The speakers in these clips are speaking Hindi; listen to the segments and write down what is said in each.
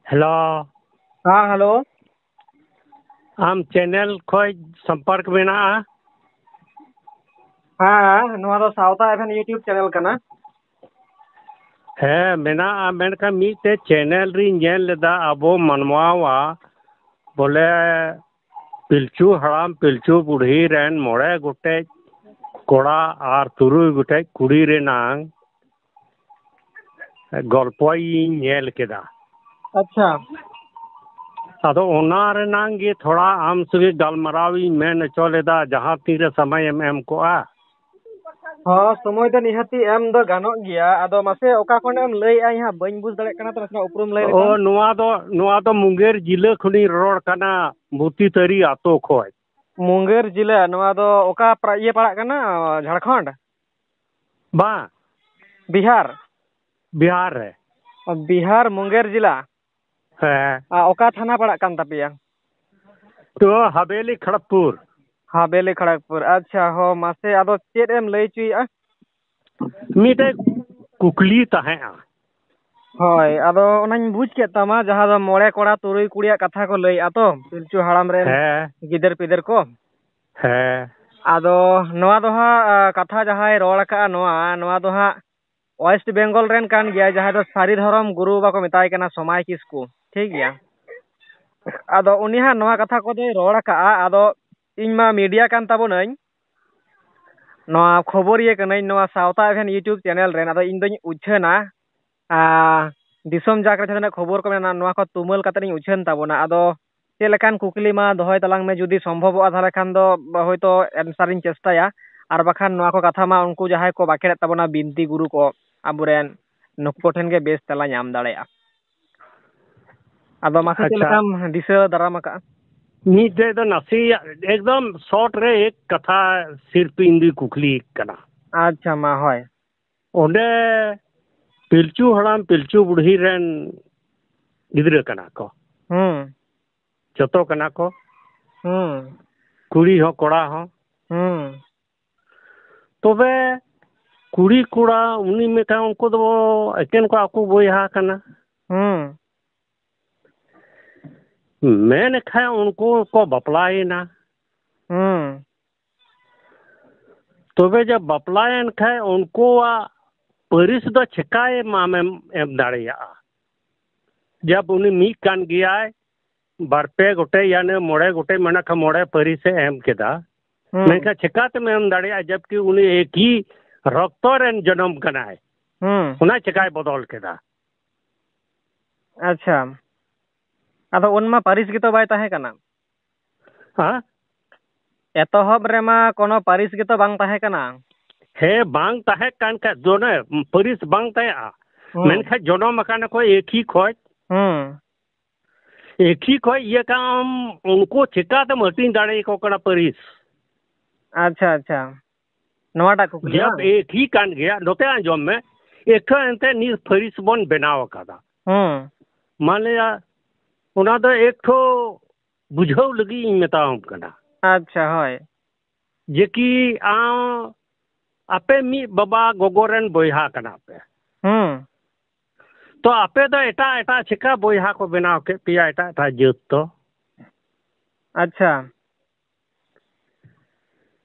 हेलो हाँ हेलो। आम चैनल खोज संपर्क मेना हाँ नोआ दो सावता एफएन यूट्यूब चैनल कना। है मेना मेनका मीते चैनल री ñel लेदा अबो मनमावा बोले पिलचू हराम पिलचू बुढ़ी रेन मोड़े गोटे कोड़ा आर तुरुई गोटे कुड़ी रे नांग गल्पई ñel केदा। अच्छा अदो ओना रे नांग गे थोड़ा आम सुगे गलमरावी मेन चलेदा जहां तीरे समय एम कोआ। हाँ समय तो निहाती एम दो गानो गया आदो मासे ओका कोने एम लई आई हां बइन बुझ दड़े कना तो नासना उपरुम लई लेताम। ओ नुआ दो मुंगेर जिले खुनी रोड कना बुती तरी आतो खोज। मुंगेर जिला नोआ दो ओका ये पड़ा कना झारखंड बा बिहार बिहार रे बिहार मुंगेर जिला है ओका थाना पड़ा कान तापिया। तो हवेली खड़गपुर हवेली खड़गपुर अच्छा हो मासे आदो चेद एम लई चुईआ। मीटे कुकली तहे होय आदो ओनाኝ बुझ के तमा जहां दो मोड़े कोड़ा तुरुई कुड़िया कथा को लई आतो पिलचू हाड़ाम रेन है गिदर पिदर को है आदो नोआ दो हा कथा जहां रोड़ का नोआ दो हा वेस्ट बेंगल रेन कान गया जहां दो सारी धर्म गुरु बाको मिताय कना समाय किसकु ठीक गया। आदो उनी हा नोआ कथा को दे रोड़ का आदो इनमा मीडिया कान ताबोनई नोआ खबर ये कनई नोआ सावता एफएन यूट्यूब चैनल रेन आदो इन दोኝ उछना दिसम जाकर जना खबर को मेना नोआ को तुमल कतनी उछन ताबोना आदो चे लेकान कुकली मा दोहय तलांग में जुदी संभव आधार खान दो होयतो एंसर इन चेष्टाया और बखान नोआ को कथा मा उनको जहाय को बाकेरे ताबोना बिनती गुरु को आबुरेन नुको ठेन के बेस तला नाम दाड़ेया आदो मासे चे लेकाम दिशा दाराम का मीटे दो नसी एकदम शॉर्ट रे एक कथा सिर्फ इंदी कुकली कना। अच्छा मा होय ओंडे पिलचू हड़ाम पिलचू बुढ़ी रेन गिद्रे कना को जतो कना को कुड़ी हो कोड़ा हो तबे कुड़ी कोड़ा उनी मेटा उनको दो एकेन को आकू बोया कना मैंने खाया उनको को बपलाए ना तबे जब बपलायन खाए उनको परिस दो छिकाए माम एम दाड़िया जब उन्हें मी कान गया बारपे गोटे यानी मोड़े गोटे मना खा मोड़े परिस एम केदा मैं छिकाते में एम दाड़िया जबकि उन्हें एक ही रक्तोरेन जन्म कनाए उन्हें छिकाए बदल केदा। अच्छा आदो उनमा पारिस गितो बाय ताहे कना हाँ एतोहब रेमा कोनो पारिस गितो बांग ताहे कना हे बांग ताहे कान का दोने परिस बांग ताहे मेनखा जन्म मकान को एक ही खोज एक ही खोज ये काम उनको छिकाते मटीन दाड़े को कना परिस। अच्छा अच्छा नवाटा कुकली जब एक ही कान गया नोते आंजोम में एक एंते नी परिस बन बनाव कादा मान लिया उना दो एक ठो बुझाव लगी मेताम कना। अच्छा होय जे कि आपे मी बाबा गोगोरेन बोयहा कना पे तो आपे दो एटा एटा छिका बोयहा को बनाव के पिया एटा एटा जत तो अच्छा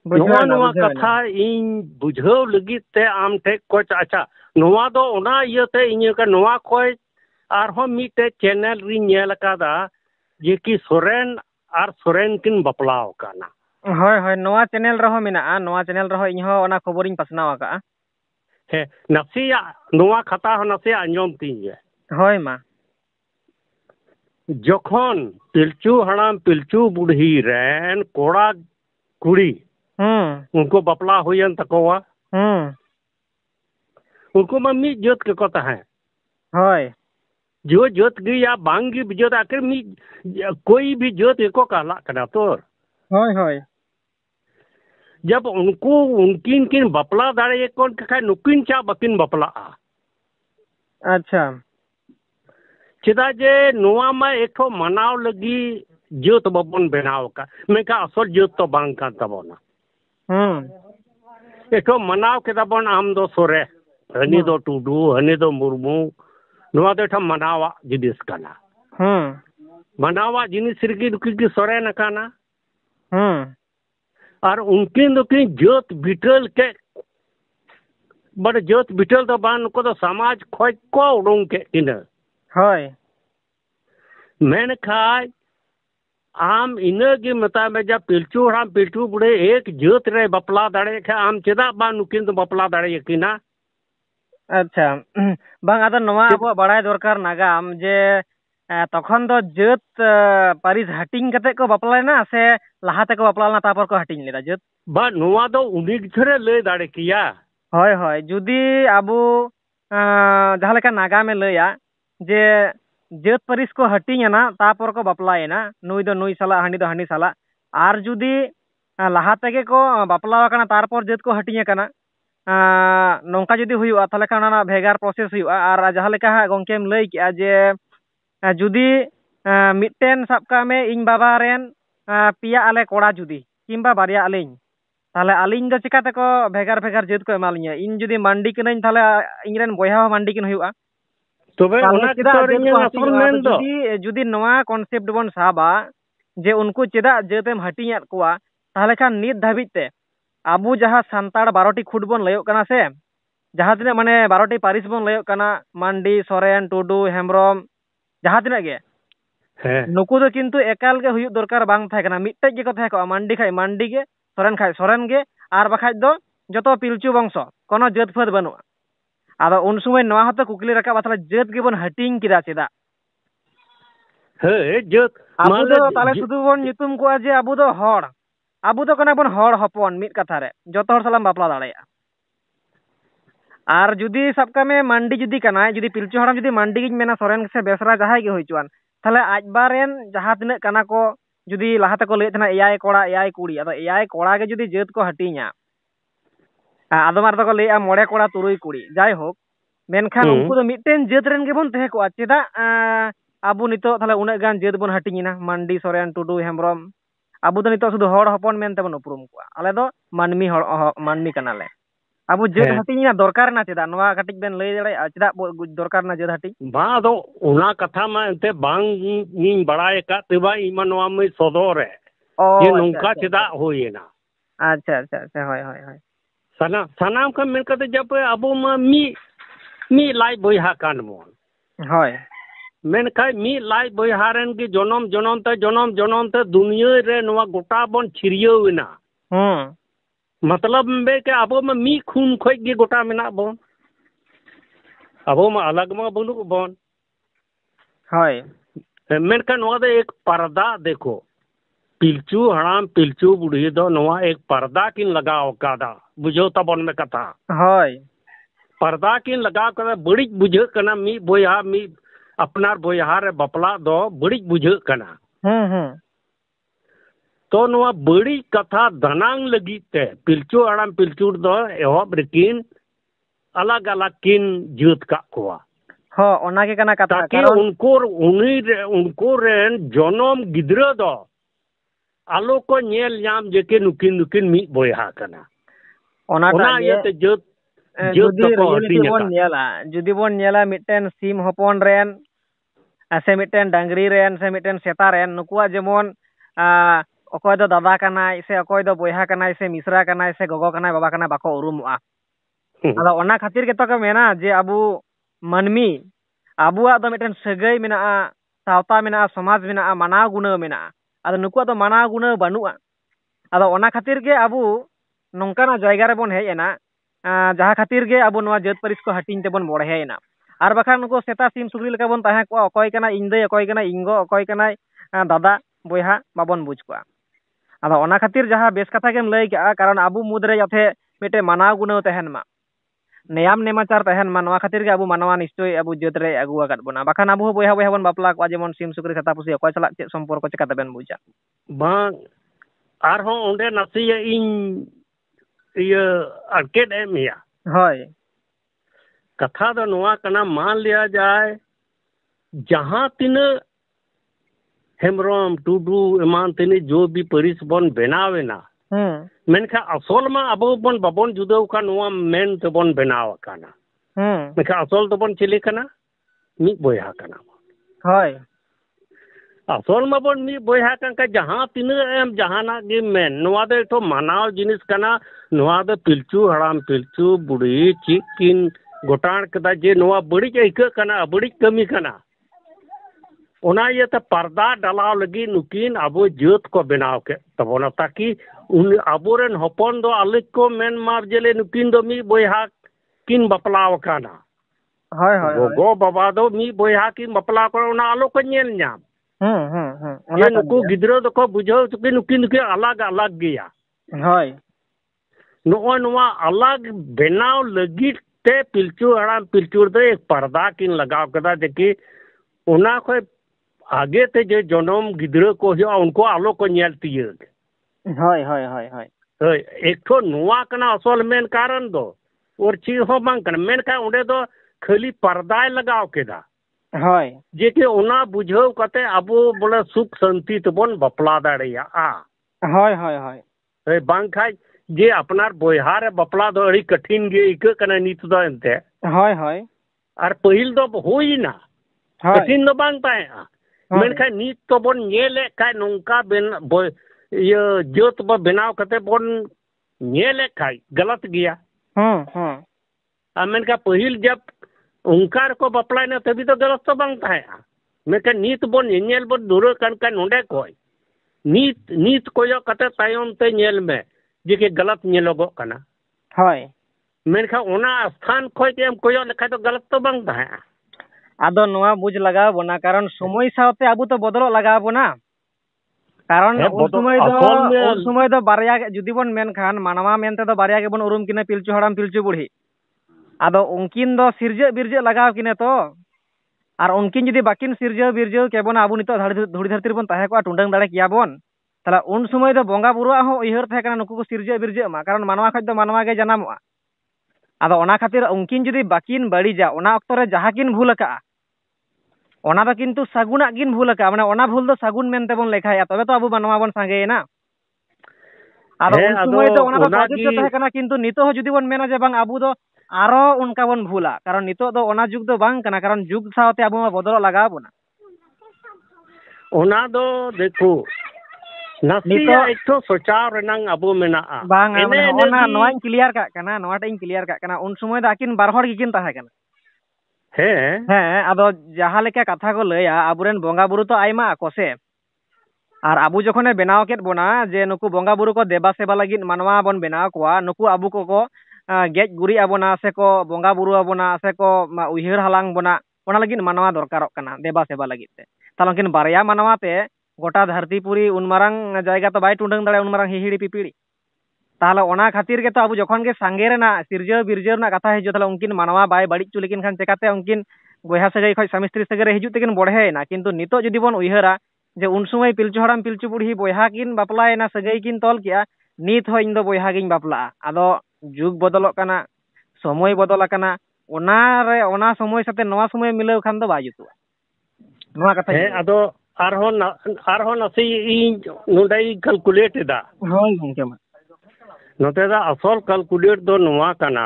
नोआ नोआ कथा इन बुझाव लगी ते आम ठे कोच अच्छा नोआ दो ओना इयते इने का नोआ कोय आरहो मीटे चैनल री ñel कादा जे कि सोरेन आर सोरेन किन बपलाव काना। होय होय नोआ चैनल रहो मेना नोआ चैनल रहो इहो ओना खबरिन पासनाव का हे नसिया नोआ खाता हो नसिया अंजम तीन होय मा जखन पिलचू हड़ाम पिलचू बुढ़ी रेन कोड़ा कुड़ी उनको बपला हुयन तकोवा उनको मम्मी जोत के कथा है होय जो जोत गई या बांगी जोत आखिर मी कोई भी जोत एको कहला कना तो होय होय जब उनको उनकिन किन बपला दाड़े एक कौन कखा नुकिन चा बकिन बपला अच्छा चेदा जे नोआ में एक ठो मनाव लगी जोत बबन बनाव का मैं का असल जोत तो बांग का तबोना एक ठो मनाव के तबन आम दो सोरे हनी दो टुडू हनी दो मुर्मू नोआ दो ठो मनावा जिदिस कना ᱢᱟᱱᱟᱣᱟ ᱡᱤᱱᱤᱥ ᱨᱮᱜᱮ ᱱᱩᱠᱤᱱ ᱥᱚᱨᱮᱱ ᱟᱠᱟᱱᱟ ᱟᱨ ᱩᱱᱠᱤᱱ ᱫᱚᱠᱤन ᱡᱟᱹᱛ ᱵᱤᱴᱟᱹᱞ ᱠᱮᱫ ᱵᱟᱲᱮ ᱡᱟᱹᱛ ᱵᱤᱴᱟᱹᱞ ᱫᱚ ᱵᱟᱝ ᱱᱩᱠᱩ ᱫᱚ ᱥᱚᱢᱟᱡᱽ ᱠᱷᱚᱡ ᱠᱚ ᱩᱰᱩᱝ ᱠᱮᱫ ᱠᱤᱱᱟᱹ ᱦᱳᱭ ᱢᱮᱱᱠᱷᱟᱡ आम इनागे मता में जब पिलचू हराम पिलचू बुढ़े एक जात रे बपला दाड़े खे आम चेदा बा नुकिन तो बपला दाड़े यकीना अच्छा बांग आदा नवा अब बड़ाई दरकार नागाम जे तखन दो जात पारिस हटिंग कते को बपलायना से लहाते को बपलाना तापर को हटिंग लेदा जात बा नवा दो उनी घरे ले दाड़े किया होय होय जुदी आबू जहां लेका नागा में लया जे जात परिस को हटिंगना तापर को बपलायना नुई दो नुई साला हांडी दो हांडी साला आर जुदी लहाते के को बपलावा कना तारपर जात को हटिंग कना नौका जुदी हुआ ताले खाना भेगार प्रोसेस हुआ आर जहां लेका गोंकेम लई किया जे जुदी मिटेन सबका में इन बाबा रेन पिया आले कोड़ा जुदी किंबा बारिया आलिन ताले आलिन दो चिकाते को भेगार भेगार जात को एमालिया इन जुदी मंडी किन ताले इंग्रेन बोया मंडी किन हुआ तबे ओना कितोरिया असल मेन दो जुदी नवा कॉन्सेप्ट बन साबा जे उनको चेदा जातेम हटियात कोआ ताले खान नित धाबिते आबू जहाँ सान्ताड़ 12टी खुद बन लयोग कना से जहाँ तिना माने 12टी पारिस बन लयोग कना मांडी सोरेन टुडू हेमब्रम जहाँ तिना गे नुकु दो किंतु एकाल के हुयुग दरकार बांग थाय कना मिट्टे गे को थाय को मांडी खाय मांडी गे सोरेन गे आर बखाय दो जतो पिलचू वंश कोनो जात फाद बनुआ आदो उन समय नवा हतो कुकली रका बाथला जात गे बन हटिंग किदा चेदा हे जात आबू दो ताले सुदु बन nyutum को जे आबू दो हड़ आबू तो कना बन हड़ हपन मिट कथा रे जतो हड़ सालाम बापला दाड़ेया आर जुदी सबका में मंडी जुदी कना जुदी पिलचू हड़ाम जुदी मंडी गिन मेना सोरेन से बेसरा जहाय गे होइचुआन ताले आज बारेन जहां तिना कना को जुदी लाहाते को लेतना एयाय कोड़ा एयाय कुड़ी आदो एयाय कोड़ा गे जुदी जात को हटिङा आदो मार को लेया मोड़े कोड़ा तुरुई कुड़ी जाय होक मेनखान उनको तो मिटेन जात रेन गे बन तहे को चेदा आबू नितो ताले उना गान जात बन हटिङिना मंडी सोरेन टुडू हेमब्रम आबू तो नितो सुदु हड़ हपन मेनते बन उपरुम को आले दो मानमी हड़ मानमी कनाले आबू जात हटिङिना दरकार ना चेदा नवा कटिक बेन लई दड़े चेदा दरकार ना जात हटिङ बा दो उना कथा मा एते बांग नी बड़ाय का तेबा इमा नवा में सदोरे ये नुका चेदा होयेना अच्छा अच्छा अच्छा होय होय होय सनाम का मेन कते जब अबो मा मी लाई बोयहा कान मोन होय मेन खाय मी लाई बोयहा रेन के जनम ते दुनिया रे नवा गोटा बन छिरियोना मतलब बे के अबो मा मी खून खोय गे गोटा मेना बोन अबो मा अलग मा बनु बोन होय मेन का नवा दे एक पर्दा देखो पिलचू हराम पिलचू बुढ़ी दो नवा एक पर्दा किन लगाओ कादा बुझो तबन में कथा होय पर्दा किन लगा कर बड़ी बुझे कना मी बोया मी अपनार बोया रे बपला दो बड़ी बुझे कना तो नवा बड़ी कथा धनांग लगी ते पिलचू हराम पिलचू दो एहब रेकिन अलग अलग किन जुत का कोआ हो ओना के कना कथा ताकि उनको रेन जनम गिद्रा दो आलो को नेल नाम जेके नुकिन मी बोया कना ओना ये जुत जुदी बोन नेला मिटेन सीम हपन रेन से मिटेन डांगरी रेन से मिटेन सेता रेन नुकुआ जेमन अकोय दो दादा कनाय से अकोय दो बोया कनाय से मिश्रा कनाय से गगो कनाय बाबा कनाय बाको उरुमुआ आदा ओना खातिर के तो का मेना जे आबू मानमी आबुआ दो मिटेन सगै मेना सावता मेना समाज मेना मानाव गुना मेना आदा नुकुआ तो मानाव गुना बानुआ आदा ओना खातिर के आबू नोंकाना जायगा रे बोन हेयना जहाँ खातिर के अब नवा जात परिस को हटिंग तेबन बड़हेना आर बखान नुको सेता सिम सुग्री लेका बन ताहे को अकोय कना इंदे अकोय कना इंगो अकोय कना दादा बोया बाबन बुझ को आदा ओना खातिर जहाँ बेस कथा केम लई के कारण आबू मुद्रे जाथे मिटे मानाव गुना तहन मा नेयाम नेमाचार तहन मा नवा खातिर के आबू मानवा निश्चय आबू जात रे आगु आकात बना बखान आबू बोया बन बापला को जेमन सिम सुग्री सेता पुसी अकोय चला चे संपर्क चेका तबेन बुझा बा आर हो ओंडे नसिया इन ये अटकेट एम या होय कथा दो नवा कना मान लिया जाए जहाँ तिना हेमब्रम टुडू ईमान तिनी जो भी परिस बन बनावेना मेनखा असल मा अबो बन बाबन जुदाव का नवा मेन तो बन बनाव काना मेनखा असल तो बन चिले कना मी बोया कना होय असोल माबन मी बोया का जहाँ तीन एम जहाना गे मेन नोआ दे तो मानाव जिनिस कना नोआ दे पिलचू हड़ाम पिलचू बुढ़ी चिकिन गोटाण कदा जे नोआ बड़ी ऐका कना बड़ी कमी कना ओना ये तो पर्दा डालाव लगी नुकिन अबो जोत को बनाव के तबोना ताकि उन अबोरेन हपन दो अलग को मेन मार जेले नुकिन दो मी बोया किन बपलाव काना हाय हाय गो बाबा दो मी बोया किन बपलाव को ओना आलो को नेल न्याम ये नुकु गिद्रो दो को बुझो कि नुकिन के अलग अलग गया हाय नो नोआ अलग बनाव लगी ते पिलचू हड़ाम पिलचू दो एक पर्दा किन लगाव कदा देखी ओना को आगे ते जो जनम गिद्रो को हो उनको आलो को नेल तियग हाय हाय हाय हाय एक तो नुआ कना असल मेन कारण दो और ची हो बांग कना मेन का उडे दो खाली पर्दा लगाव केदा हाय जे के ओना बुझाव कते अबो बोले सुख शांति तबन बपला दाड़िया आ हाय हाय हाय बांग खाय जे अपनार बोहारे बपला दो अड़ी कठिन गे इक कना नित दो एनते हाय हाय और पहिल दो होई ना कठिन दो बांग पाए मेनखा नित तो बन नेले खाय नोंका बेन ये जोत ब बनाव कते बन नेले खाय गलत गया मेनखा पहिल जब उनकार को बपला ना तभी तो गलत तो बांग पाए मेनखा नित बन नेल बन दूर कन का नोंडे कोय नित नित कोयो कते तायम ते नेल में जे के गलत नेलोगो कना हाय मेनखा ओना स्थान खोय के हम कोयो लेखा तो गलत तो बांग पाए आदो नोआ बुझ लगाव बोना कारण समय सावते आबु तो बदलो लगाव बोना कारण उन समय दो बारया जुदी बन मेन खान मानवा मेनते दो बारया के बन उरुम किने पिलचू हड़ाम पिलचू बुढ़ी आदो उनकिन दो सिरजे बिरजे लगाव किने तो और उनकिन जुदी बाकिन सिरजे बिरजे के बन आबु नितो धुड़ी धरती बन ताहे को टुंडंग दाड़े किया बन तला उन समय दो बोंगा बुरुआ हो उयहर थाहे कना नुकु को सिरजे बिरजे मा कारण मानवा खज दो मानवा गे जनामोआ आदो ओना खातिर उनकिन जुदी बाकिन बड़ीजा ओना ऑक्तो रे जहां किन भूल का ओना दो किंतु सागुना किन भूल का माने ओना भूल दो सागुन मेनते बन लेखाया तबे तो आबु मानवा बन सांगेना आदो उन समय दो ओना दो प्रयोज्य थाहे कना किंतु नितो हो जुदी बन मेना जे बांग आबु दो आरो उनका बन भूला कारण नितो दो ओना जुग दो बांग कना कारण जुग सावते आबु मा बदल लगाव बोना ओना दो देखो नसिया एक तो सोचाव रेनांग आबु मेना आ बांग ओना नोआइन क्लियर का कना नोआटाइन क्लियर का कना उन समय द आकिन बार हर गिकिन ताहे कना ᱦᱮᱸ ᱟᱫᱚ ᱡᱟᱦᱟᱸ ᱞᱮᱠᱟ ᱠᱟᱛᱷᱟ ᱠᱚ ᱞᱟᱹᱭᱟ ᱟᱵᱚᱨᱮᱱ ᱵᱚᱸᱜᱟ ᱵᱩᱨᱩ ᱛᱚ ᱟᱭᱢᱟ ᱟᱠᱚ ᱥᱮ ᱟᱨ ᱟᱵᱚ ᱡᱚᱠᱷᱚᱱᱮ ᱵᱮᱱᱟᱣ ᱠᱮᱫ ᱵᱚᱱᱟ ᱡᱮ ᱱᱩᱠᱩ ᱵᱚᱸᱜᱟ ᱵᱩᱨᱩ ᱠᱚ ᱫᱮᱵᱟ ᱥᱮᱵᱟ ᱞᱟᱹᱜᱤᱫ ᱢᱟᱱᱣᱟ ᱵᱚᱱ ᱵᱮᱱᱟᱣ ᱠᱚᱣᱟ ᱱᱩᱠᱩ ᱟᱵᱚ ᱠᱚᱠᱚ ᱜᱮᱡ ᱜᱩᱨᱤᱡ ᱟᱵᱚᱱᱟ ᱥᱮᱠᱚ ᱵᱚᱸᱜᱟ ᱵᱩᱨᱩ ᱟᱵᱚᱱᱟ ᱥᱮᱠᱚ ᱩᱭᱦᱟᱹᱨ ᱦᱟᱞᱟᱝ ᱵᱚᱱᱟ ᱚᱱᱟ ᱞᱟᱹᱜᱤᱫ ᱢᱟᱱᱣᱟ ᱫᱚᱨᱠᱟᱨᱚᱜ ᱠᱟᱱᱟ ᱫᱮᱵᱟ ᱥᱮᱵᱟ ᱞᱟᱹᱜᱤᱫ ᱛᱮ ᱛᱟᱦᱞᱮ ᱩᱱᱠᱤᱱ ᱵᱟᱨᱭᱟ ᱢᱟᱱᱣᱟ ᱛᱮ ᱜᱚᱴᱟ ᱫᱷᱟᱹᱨᱛᱤ ᱯᱩᱨᱤ ᱩᱱ ᱢᱟᱨᱟᱝ ᱡᱟᱭᱜᱟ ᱛᱚ ᱵᱟᱭ ᱴᱩᱸᱰᱟᱹᱝ ᱫᱟᱲᱮᱭᱟᱜᱼᱟ ᱩᱱ ᱢᱟᱨᱟᱝ ᱦᱤᱦᱤᱲᱤ ᱯᱤᱯᱤᱲᱤ ताहले ओना खातिर के तो अब जखन के सांगे रेना सिरजा बिरजा रेना कथा हिजो ताहले उनकिन मानवा बाय बाड़ी चु लेकिन खान चेकाते उनकिन गोया सगै खय स्वामी स्त्री सगै रे हिजु तेकिन बढ़ेना किंतु नितो जदि बन उयहरा जे उन समय पिलचु हड़ाम पिलचु बुढ़ी बोया किन बापलायना सगै किन तोल किया नित हो इन दो बोया गिन बापला आदो जुग बदलक काना समय बदल काना ओना रे ओना समय साथे नवा समय मिलाव खान दो बाय जुतुआ नवा कथा हे आदो आरहो नसे इन नोडाई कैलकुलेट दा होय गंके मा नोते दा असल कैलकुलेट दो नवा काना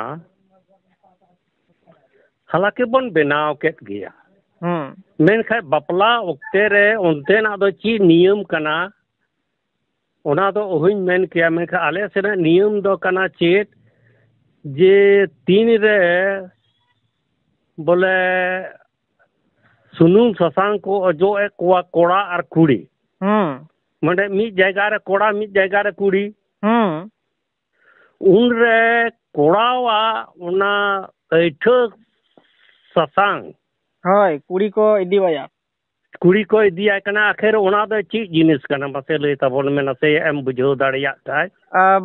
हालांकि बन बनाव केत गया मेनखा बापला ओक्ते रे ओनते ना दो ची नियम कना ओना दो ओहिन मेन किया मेनखा आले सेना नियम दो कना चेत जे तीन रे बोले सुनुम ससांग को जो एक कोड़ा और कुड़ी माने मी जगह रे कोड़ा मी जगह रे कुड़ी उन रे कोड़ावा ओना ऐठो ससांग होय कुड़ी को इदिया कना आखिर ओना दो ची जिनिस कना बसे लई तबन में नसे एम बुझो दाड़िया काय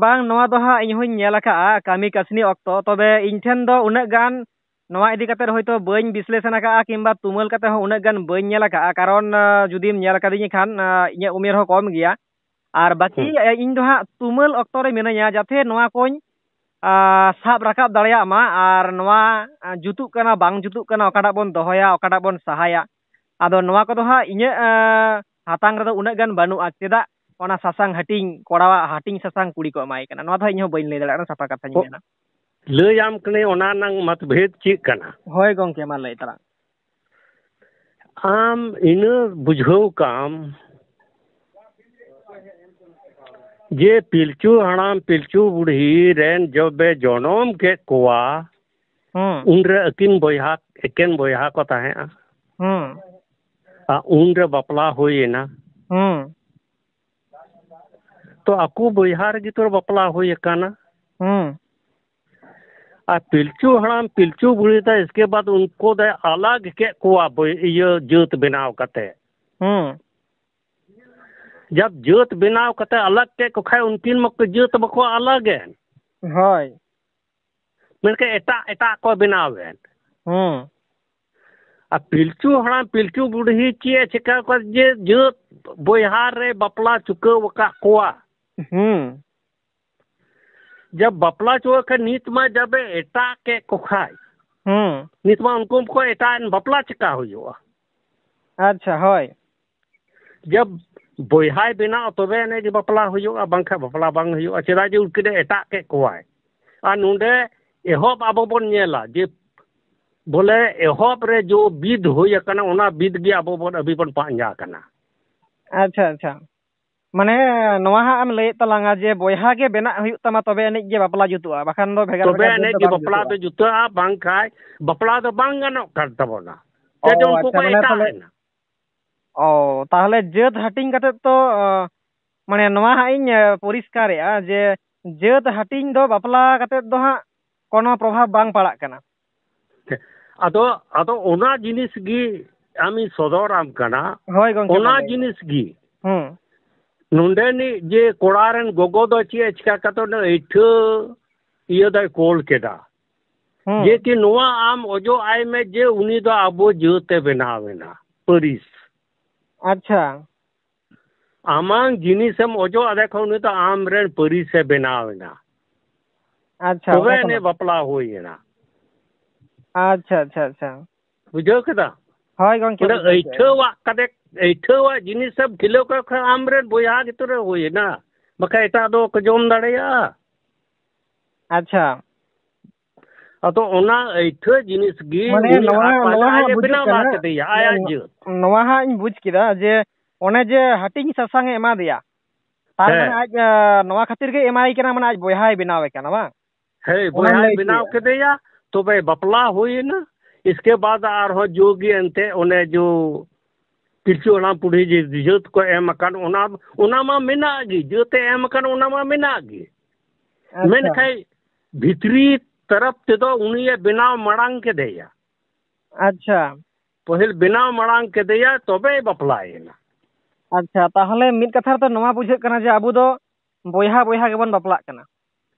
बांग नवा दो हा इन होय नेल का कामी कसनी ऑक्तो तबे इन ठेन दो उना गान नवा इदी कते होयतो बइन विश्लेषण का किंबा तुमल कते हो उना गान बइन नेल का कारण जुदीम नेल कदिनी खान इने उमेर हो कम गया आर बाकी इन दो हा तुमल ऑक्तो रे मेनाया जाथे नवा कोन साब राकाब दाड़िया मा आर नवा जुतुक कना बांग जुतुक कना ओकाटा बन दोहया ओकाटा बन सहाया आदो नवा को दो हा इने हातांग रे दो उना गान बानुआ चेदा ओना सासांग हटिंग कोड़ावा हटिंग सासांग कुड़ी को माय कना नवा दो इन हो बइन ले दाड़ा सफा कथा मेना लैयाम कने ओना नंग मतभेद ची कना होय गंके मा लय तरा आम इना बुझाव काम जे पिलचू हड़ाम पिलचू बुढ़ी रेन जबे जनम के कोआ उनरे अकिन बयहा एकेन बयहा को ताहे उनरे बपला होइना तो आकू बयहा रे तो बपला होय काना पिलचू हड़ाम पिलचू बुढ़ी था इसके बाद उनको दे अलग के कोआ ये जोत बनाव कते जब जोत बनाव कते अलग के को खाए उनकिन मक जोत बको अलग है हाय मेनके एटा एटा को बनावेन पिलचू हड़ाम पिलचू बुढ़ी चे चिका को जे जोत बोहार रे बपला चुका वका कोआ जब बपला चुका के नीत में जब एटा के को खाए नीत में उनको को एटा बपला चिका हुआ अच्छा हाय जब बोहाय बिना तबे ने कि बपला हुआ बांखा बपला बांग हुआ चेदा जे उनके एटा के कोआय आ नुंडे एहब आबो बन नेला जे बोले एहब रे जो विध होय कना ओना विध गे आबो बन अभी बन पांजा कना अच्छा अच्छा माने नवा हा am लय तलांगा जे बोयहा के बेना हुयु तमा तबे एने जे बपला जुतुआ बखान दो भेगा तबे एने जे बपला दो जुतुआ बांग खाय बपला दो बांग गनो कर तबोना ते जो उनको को एटा है ना ओ ताहले जेत हटिंग कते तो माने नवा हा इन परिष्कारेआ जे जेत हटिंग दो बपला कते दो हा कोनो प्रभाव बांग पड़ाक कना आदो आदो ओना जिनिस गी आमी सदराम कना होय गंके ओना जिनिस गी नुंडेनी जे कोड़ारन गोगो दो चे चिका कतो न इठ इयो द कोल केदा जे कि नोआ आम ओजो आय में जे उनी दो आबो जोते बनावेना परिस अच्छा आमांग जिनिसम ओजो आदे को उनी तो आम रेन परिस से बनावेना अच्छा तबे ने बपला होइना अच्छा अच्छा अच्छा बुझो केदा होय गंके ऐठवा कदे ऐठवा जिनिस सब किलो का आम रेन बोया के तो होइना बका एटा दो को जोम दाड़ेया अच्छा अतो ओना ऐठ जिनिस गी माने नवा बिना बात दिया आया जो नवा हा इन बुझ किदा जे ओने जे हटिंग ससांग एमा दिया तार माने आज नवा खातिर के एमआई केना माने आज बोयहाय बनावे केना बा है बोयहाय बनाव के दिया तो भाई बपला हुई ना इसके बाद आर हो जोगी अंते ओने जो पिलचू ओना पुढ़ी जी जोत को एम कन ओना मा मेना गी जोते एम कन ओना मा मेना गी मेन खाई भितरी तरफ ते दो उनी बनाव मड़ांग के दिया अच्छा पहिल बनाव मड़ांग के दिया तबे बपलाएना अच्छा ताहले मिद कथा तो नवा बुझे कना जे आबू दो बोयहा बोयहा के बन बपला कना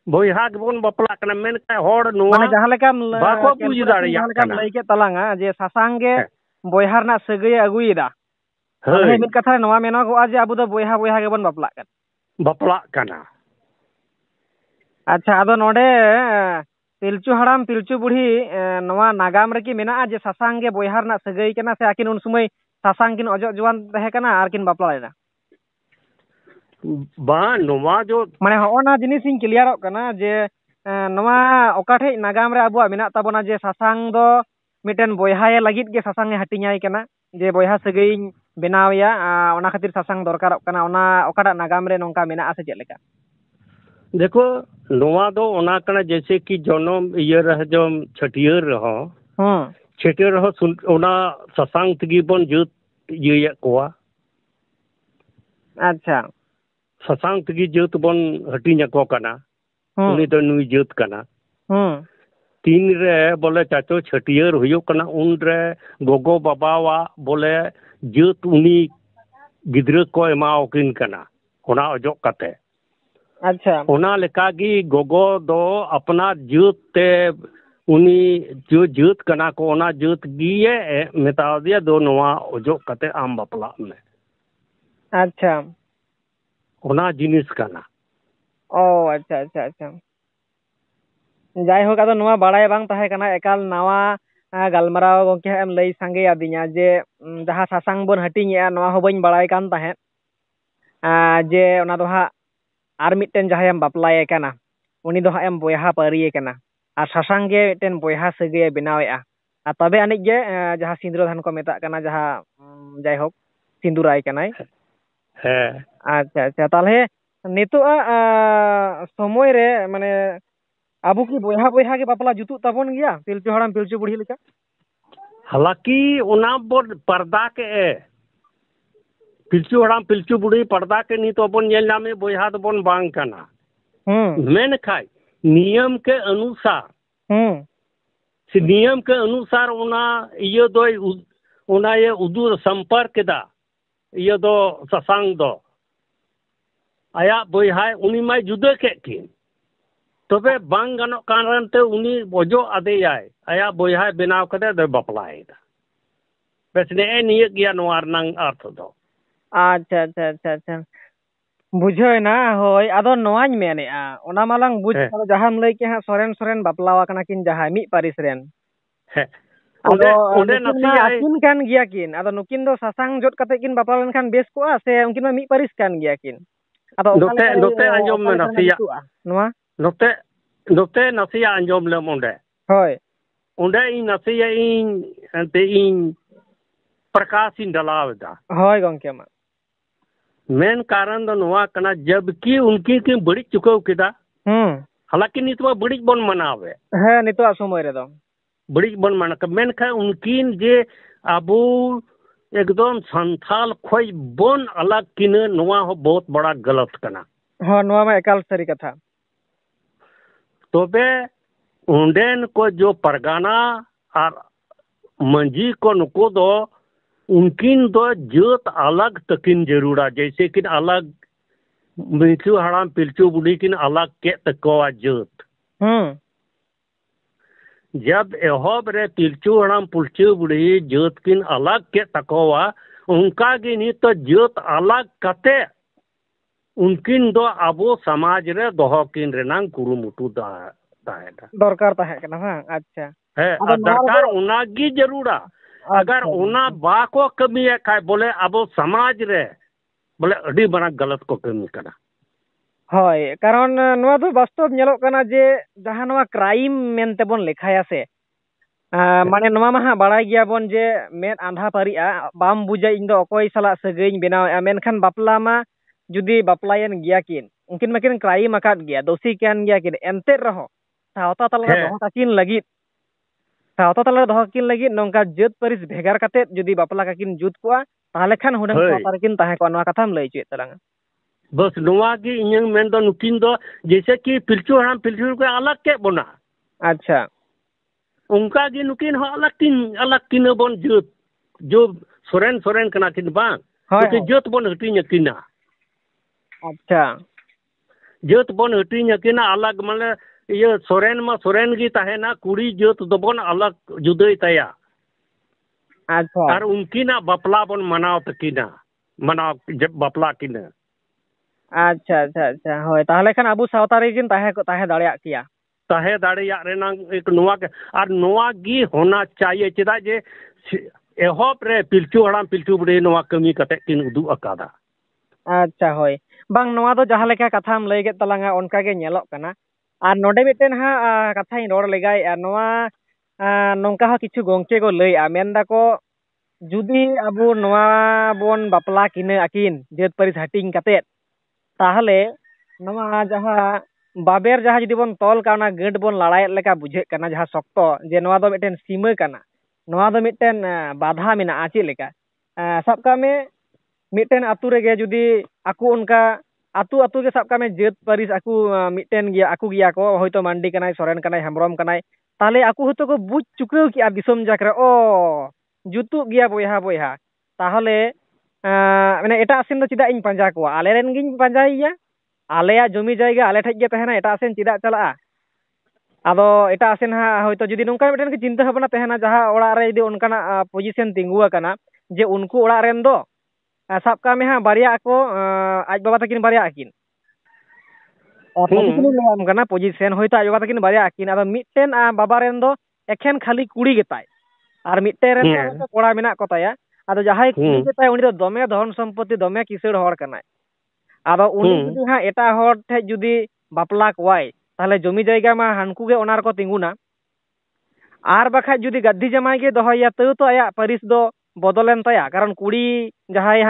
बोयहा के बन बपला कना मेन का होड़ नोवा माने जहां लेका बाको बुझ दाड़िया कना लई के तलांगा जे सासांगे बोयहा ना सगई अगुईदा हे मिद कथा नवा मेनो को आज आबू दो बोयहा बोयहा के बन बपला कना अच्छा आदो नोडे पिलचू हड़ाम पिलचू बुढ़ी नवा नागाम रे की मेना जे सासांगे बोयहा ना सगई कना से आकिन उन समय सासांग किन अजो जुआन रहे कना आर किन बपला लेना बा नोवा जो माने होना जिनिस इन क्लियर कना जे नवा ओकाठे नागाम रे अबुआ मेना ताबोना जे सासांग दो मिटेन बोयहाय लागित गे सासांग हटिኛय कना जे बोयहा सगई बनावया ओना खातिर सासांग दरकार कना ओना ओकाटा नागाम रे नोंका मेना आसे चेक लेका देखो नोवा दो ओना कना जैसे कि जनम ये रह जो छटियर रहो छटियर रहो ओना सासांग तगी बन जुत ये कोआ अच्छा सासांग तगी जुत बन हटिኛ को कना उनी तो नुई जुत कना तीन रे बोले चाचो छटियर हुयो कना उन रे गोगो बाबावा बोले जुत उनी गिद्र को एमाओ किन कना ओना अजो कते अच्छा ओना लेका गी गोगो दो अपना जुत ते उनी जो जुत कना को ओना जुत गिए मेता दिया दो नोवा ओजो कते आम बपला में अच्छा ओना जिनिस कना ओ अच्छा अच्छा अच्छा जाय हो का नोवा बाड़ाय बांग ताहे कना एकाल नावा गालमराव गोंके एम लई सांगे आदिया जे जहां सासांग बन हटिङया नोवा हो बइन बाड़ाय कान ताहे जे ओना दो हा आर मिटेन जहायम बापलाय कना उनी दो हा एम बोयहा परिये कना आर सासांगे मिटेन बोयहा सगे बनावेआ ᱟᱨ ᱛᱚᱵᱮ ᱟᱹᱱᱤᱡ ᱜᱮ ᱡᱟᱦᱟᱸ ᱥᱤᱸᱫᱽᱨᱟᱹ ᱫᱟᱱ ᱠᱚ ᱢᱮᱛᱟᱜ ᱠᱟᱱᱟ ᱡᱟᱦᱟᱸ ᱡᱟᱭᱦᱳᱠ ᱥᱤᱸᱫᱩᱨᱟᱭ ᱠᱟᱱᱟᱭ ᱦᱮᱸ ᱟᱪᱪᱷᱟ ᱟᱪᱪᱷᱟ ᱛᱟᱦᱚᱞᱮ ᱱᱤᱛᱚᱜᱟᱜ ᱥᱚᱢᱚᱭ ᱨᱮ ᱢᱟᱱᱮ ᱟᱵᱚ ᱠᱤ ᱵᱚᱭᱦᱟ ᱵᱚᱭᱦᱟ ᱜᱮ ᱵᱟᱯᱞᱟ ᱡᱩᱛᱩᱜ ᱛᱟᱵᱚᱱ ᱜᱮᱭᱟ ᱯᱤᱞᱪᱩ ᱦᱟᱲᱟᱢ ᱯᱤᱞᱪᱩ ᱵᱩᱲᱦᱤ ᱞᱮᱠᱟ? हालांकि उना बोन पर्दा के पिलचू हड़ाम पिलचू बुढ़ी पर्दा के नी तो बोन नेल नामे बोया तो बोन बांग कना मेन खाई नियम के अनुसार से नियम के अनुसार उना ये दो उना ये उदू संपर्क दा ये दो ससांग दो आया बोया उनी माय जुदा के किन तबे बांग गानो कारण ते उनी बजो आदेयाय आया बोया बनाव कदे दे बपलायदा बस ने निये गया नोआर नंग अर्थ दो अच्छा अच्छा अच्छा अच्छा बुझेना होय आदो नोआñ मेनेआ ओना मालांग बुझ जहां लई के हा सोरेन सोरेन बपलावा कना किन जहां मी पारिस रेन ओंडे ओंडे नसिया किन कान गिया किन आदो नुकिन दो ससांग जोट कते किन बपला लेन खान बेस कोआ से उनकिन मा मी पारिस कान गिया किन आदो नोते नोते अंजोम में नसिया नोआ नोते नोते नसिया अंजोम ले ओंडे होय ओंडे इन नसिया इन अंते इन प्रकाश इन डलावदा होय गंके मा मेन कारण दो नोआ कना जबकि उनकी की बड़ी चुकाव किदा हालांकि नितवा बड़ी बन मनावे है नितवा समय रे दो बड़ी बन मना का मेन खा उनकिन जे अबू एकदम संथाल खोई बन अलग किने नोआ हो बहुत बड़ा गलत कना हां नोआ में एकाल सरी कथा तबे उंडेन को जो परगाना और मंजी को नुको दो उनकिन दो जोत अलग तकिन जरूरा जैसे कि अलग पिलचू हड़ाम पिलचू बुढ़ी किन अलग के तकवा जोत जब एहब रे पिलचू हड़ाम पिलचू बुढ़ी जोत किन अलग के तकवा उनका गी नी तो जोत अलग कते उनकिन दो अबो समाज रे दोहो किन रेनांग कुरुमुटु दरकार ताहे कना हां अच्छा है दरकार उनागी जरूरा अगर उना बाको कमी है बोले अब समाज रे बोले अड़ी बड़ा गलत को कमी करा होय कारण नोआ दो वास्तव नेलो कना जे जहां नोआ क्राइम मेनते बोन लेखाया से माने नोआ मा बाड़ाय गिया बोन जे मेद आंधा पारिआ बाम बुझा इन दो अकोय साला सगैन बेनाव मेनखान बापला मा जुदी बापलायन गिया किन उनकिन माकिन क्राइम अकाद गिया दोषी कान गिया किन एंते रहो सावता तलरा दोहो काकिन लगित सावता तलरा दोहो किन लगित नोंका जत परिस भेगार काते जुदी बापला काकिन जुत कोआ ताहले खान हुडन सावता किन ताहे को नोआ कथाम लई चुए तलांग बस नोआ की इयंग मेन दो नुकिन दो जैसे कि पिलचू हड़ाम पिलचू को अलग के बना अच्छा उनका जी नुकिन हो अलग किन बोन जत जो सोरेन सोरेन कना किन बांग तो जत बोन हटिन किना अच्छा जत बोन हटिन किना अलग माने ये सोरेन मा सोरेन गी ताहेना कुड़ी जत दो बोन अलग जुदाई तया अच्छा और उनकिना बपला बोन मनाव तकिना मनाव जब बपला किना अच्छा अच्छा अच्छा होय ताहले खान अबु सावता रे किन ताहे दाड़िया किया ताहे दाड़िया रेना एक नोआ के और नोआ गी होना चाहिए चेदा जे एहब रे पिलचू हड़ाम पिलचू बुढ़ी नोआ कमी कते किन उदु अकादा अच्छा होय बांग नोआ दो जहां लेका कथाम लई के तलांगा उनका के नेलोक कना और नोडे मिटेन हा कथाई रोड लेगाय नोआ नोंका हा किछु गोंके को लई आ मेनदा को जुदी अबु नोआ बोन बापला किने अकिन जेत परिस हटिंग कते ताहले नोआ जहां बाबेर जहां जुदी बोन तोल काना गेट बोन लड़ाई लेका बुझे कना जहां शक्तो जे नोआ दो मिटेन सीमा कना नोआ दो मिटेन बाधा मेना आचे लेका सब का में मिटेन अतु रेगे जुदी आकु उनका अतु अतु के सब का में जेत परिस आकु मिटेन गिया आकु गिया को होयतो मंडी कनाय सोरेन कनाय हेमब्रम कनाय ताहले आकु होतो को बुझ चुकाव कि आ दिसम जाकरे ओ जुतु गिया बोया बोया ताहले माने एटा सेन दो चिदा इन पंजा को आले रेन गिन पंजाइया आलेया जमी जायगा आले ठेक गे तहना एटा सेन चिदा चला आदो एटा सेन हा होयतो जुदी नोंका मिटेन के चिंता भावना तहना जहां ओड़ा रे जुदी उनकाना पोजीशन तिंगुआ कना जे उनको ओड़ा रेन दो सब का में हा बारिया को आज बाबा तकिन बारिया अकिन पोजीशन होयतो आज बाबा तकिन बारिया अकिन आदो मिटेन बाबा रेन दो एखेन खाली कुड़ी गेताय और मिटे रेन दो कोड़ा मेना को ताया आदो जहाय कुड़ी गेताय उनी दो दमे धन संपत्ति दमे किसड़ हर कनाय आदो उनी जुदी हा एटा हर ठे जुदी बापला कोवाय ताहले जमी जायगा मा हानकु गे ओनार को तिंगुना आर बखा जुदी गद्दी जमाई गे दोहया तो आया परिस दो बदलेन तया कारण कुड़ी जहाय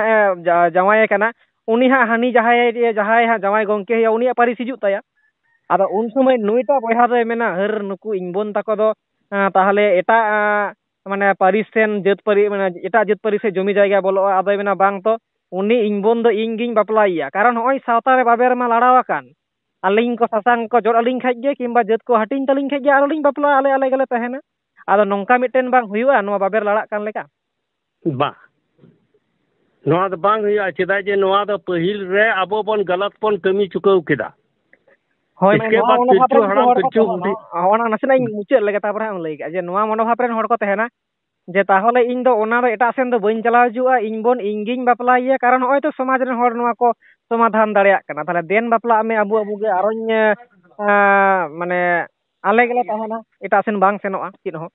जमाय कना उनी हानि जहाय हा जमाय गंके है उनी परिस हिजु तया आदा उन समय नुईटा बयहा दो मेना हर नुकु इनबोन तको दो ताहले एटा माने परिस सेन जत परि माने एटा जत परिस जमी जायगा बोलो आदा मेना बांग तो उनी इनबोन दो इंगिन बापलाइया कारण होय सावता रे बाबेर मा लाड़ावाकान अलिंग को सासांग को जोड़ अलिंग खाइगे किंबा जत को हटिंग तलिंग खाइगे आलिंग बापला आले आले गले तहना आदो नोंका मिटेन बांग हुयुआ नो बाबेर लड़ाक कान लेका बा नोआ दो बांग हुयुआ चेदा जे नोआ दो पहिल रे अबो बन गलत बन कमी चुकाव केदा होय इसके बाद पिलचू हड़ाम पिलचू बुढ़ी ओना नसना मुचाद लेगे तापर हम लई जे नोआ मनोभाव रेन हड़ को तहना जे ताहले इन दो ओना दो एटा सेन दो बइन चलाव जुआ इन बोन इंगिन बापलाइया कारण होय तो समाज रेन हड़ नोआ को समाधान दाड़ियाक कना ताले देन बापला में अबु अबु गे आरोñ माने आले गेले तहना एटा सेन बांग सेनोआ चित हो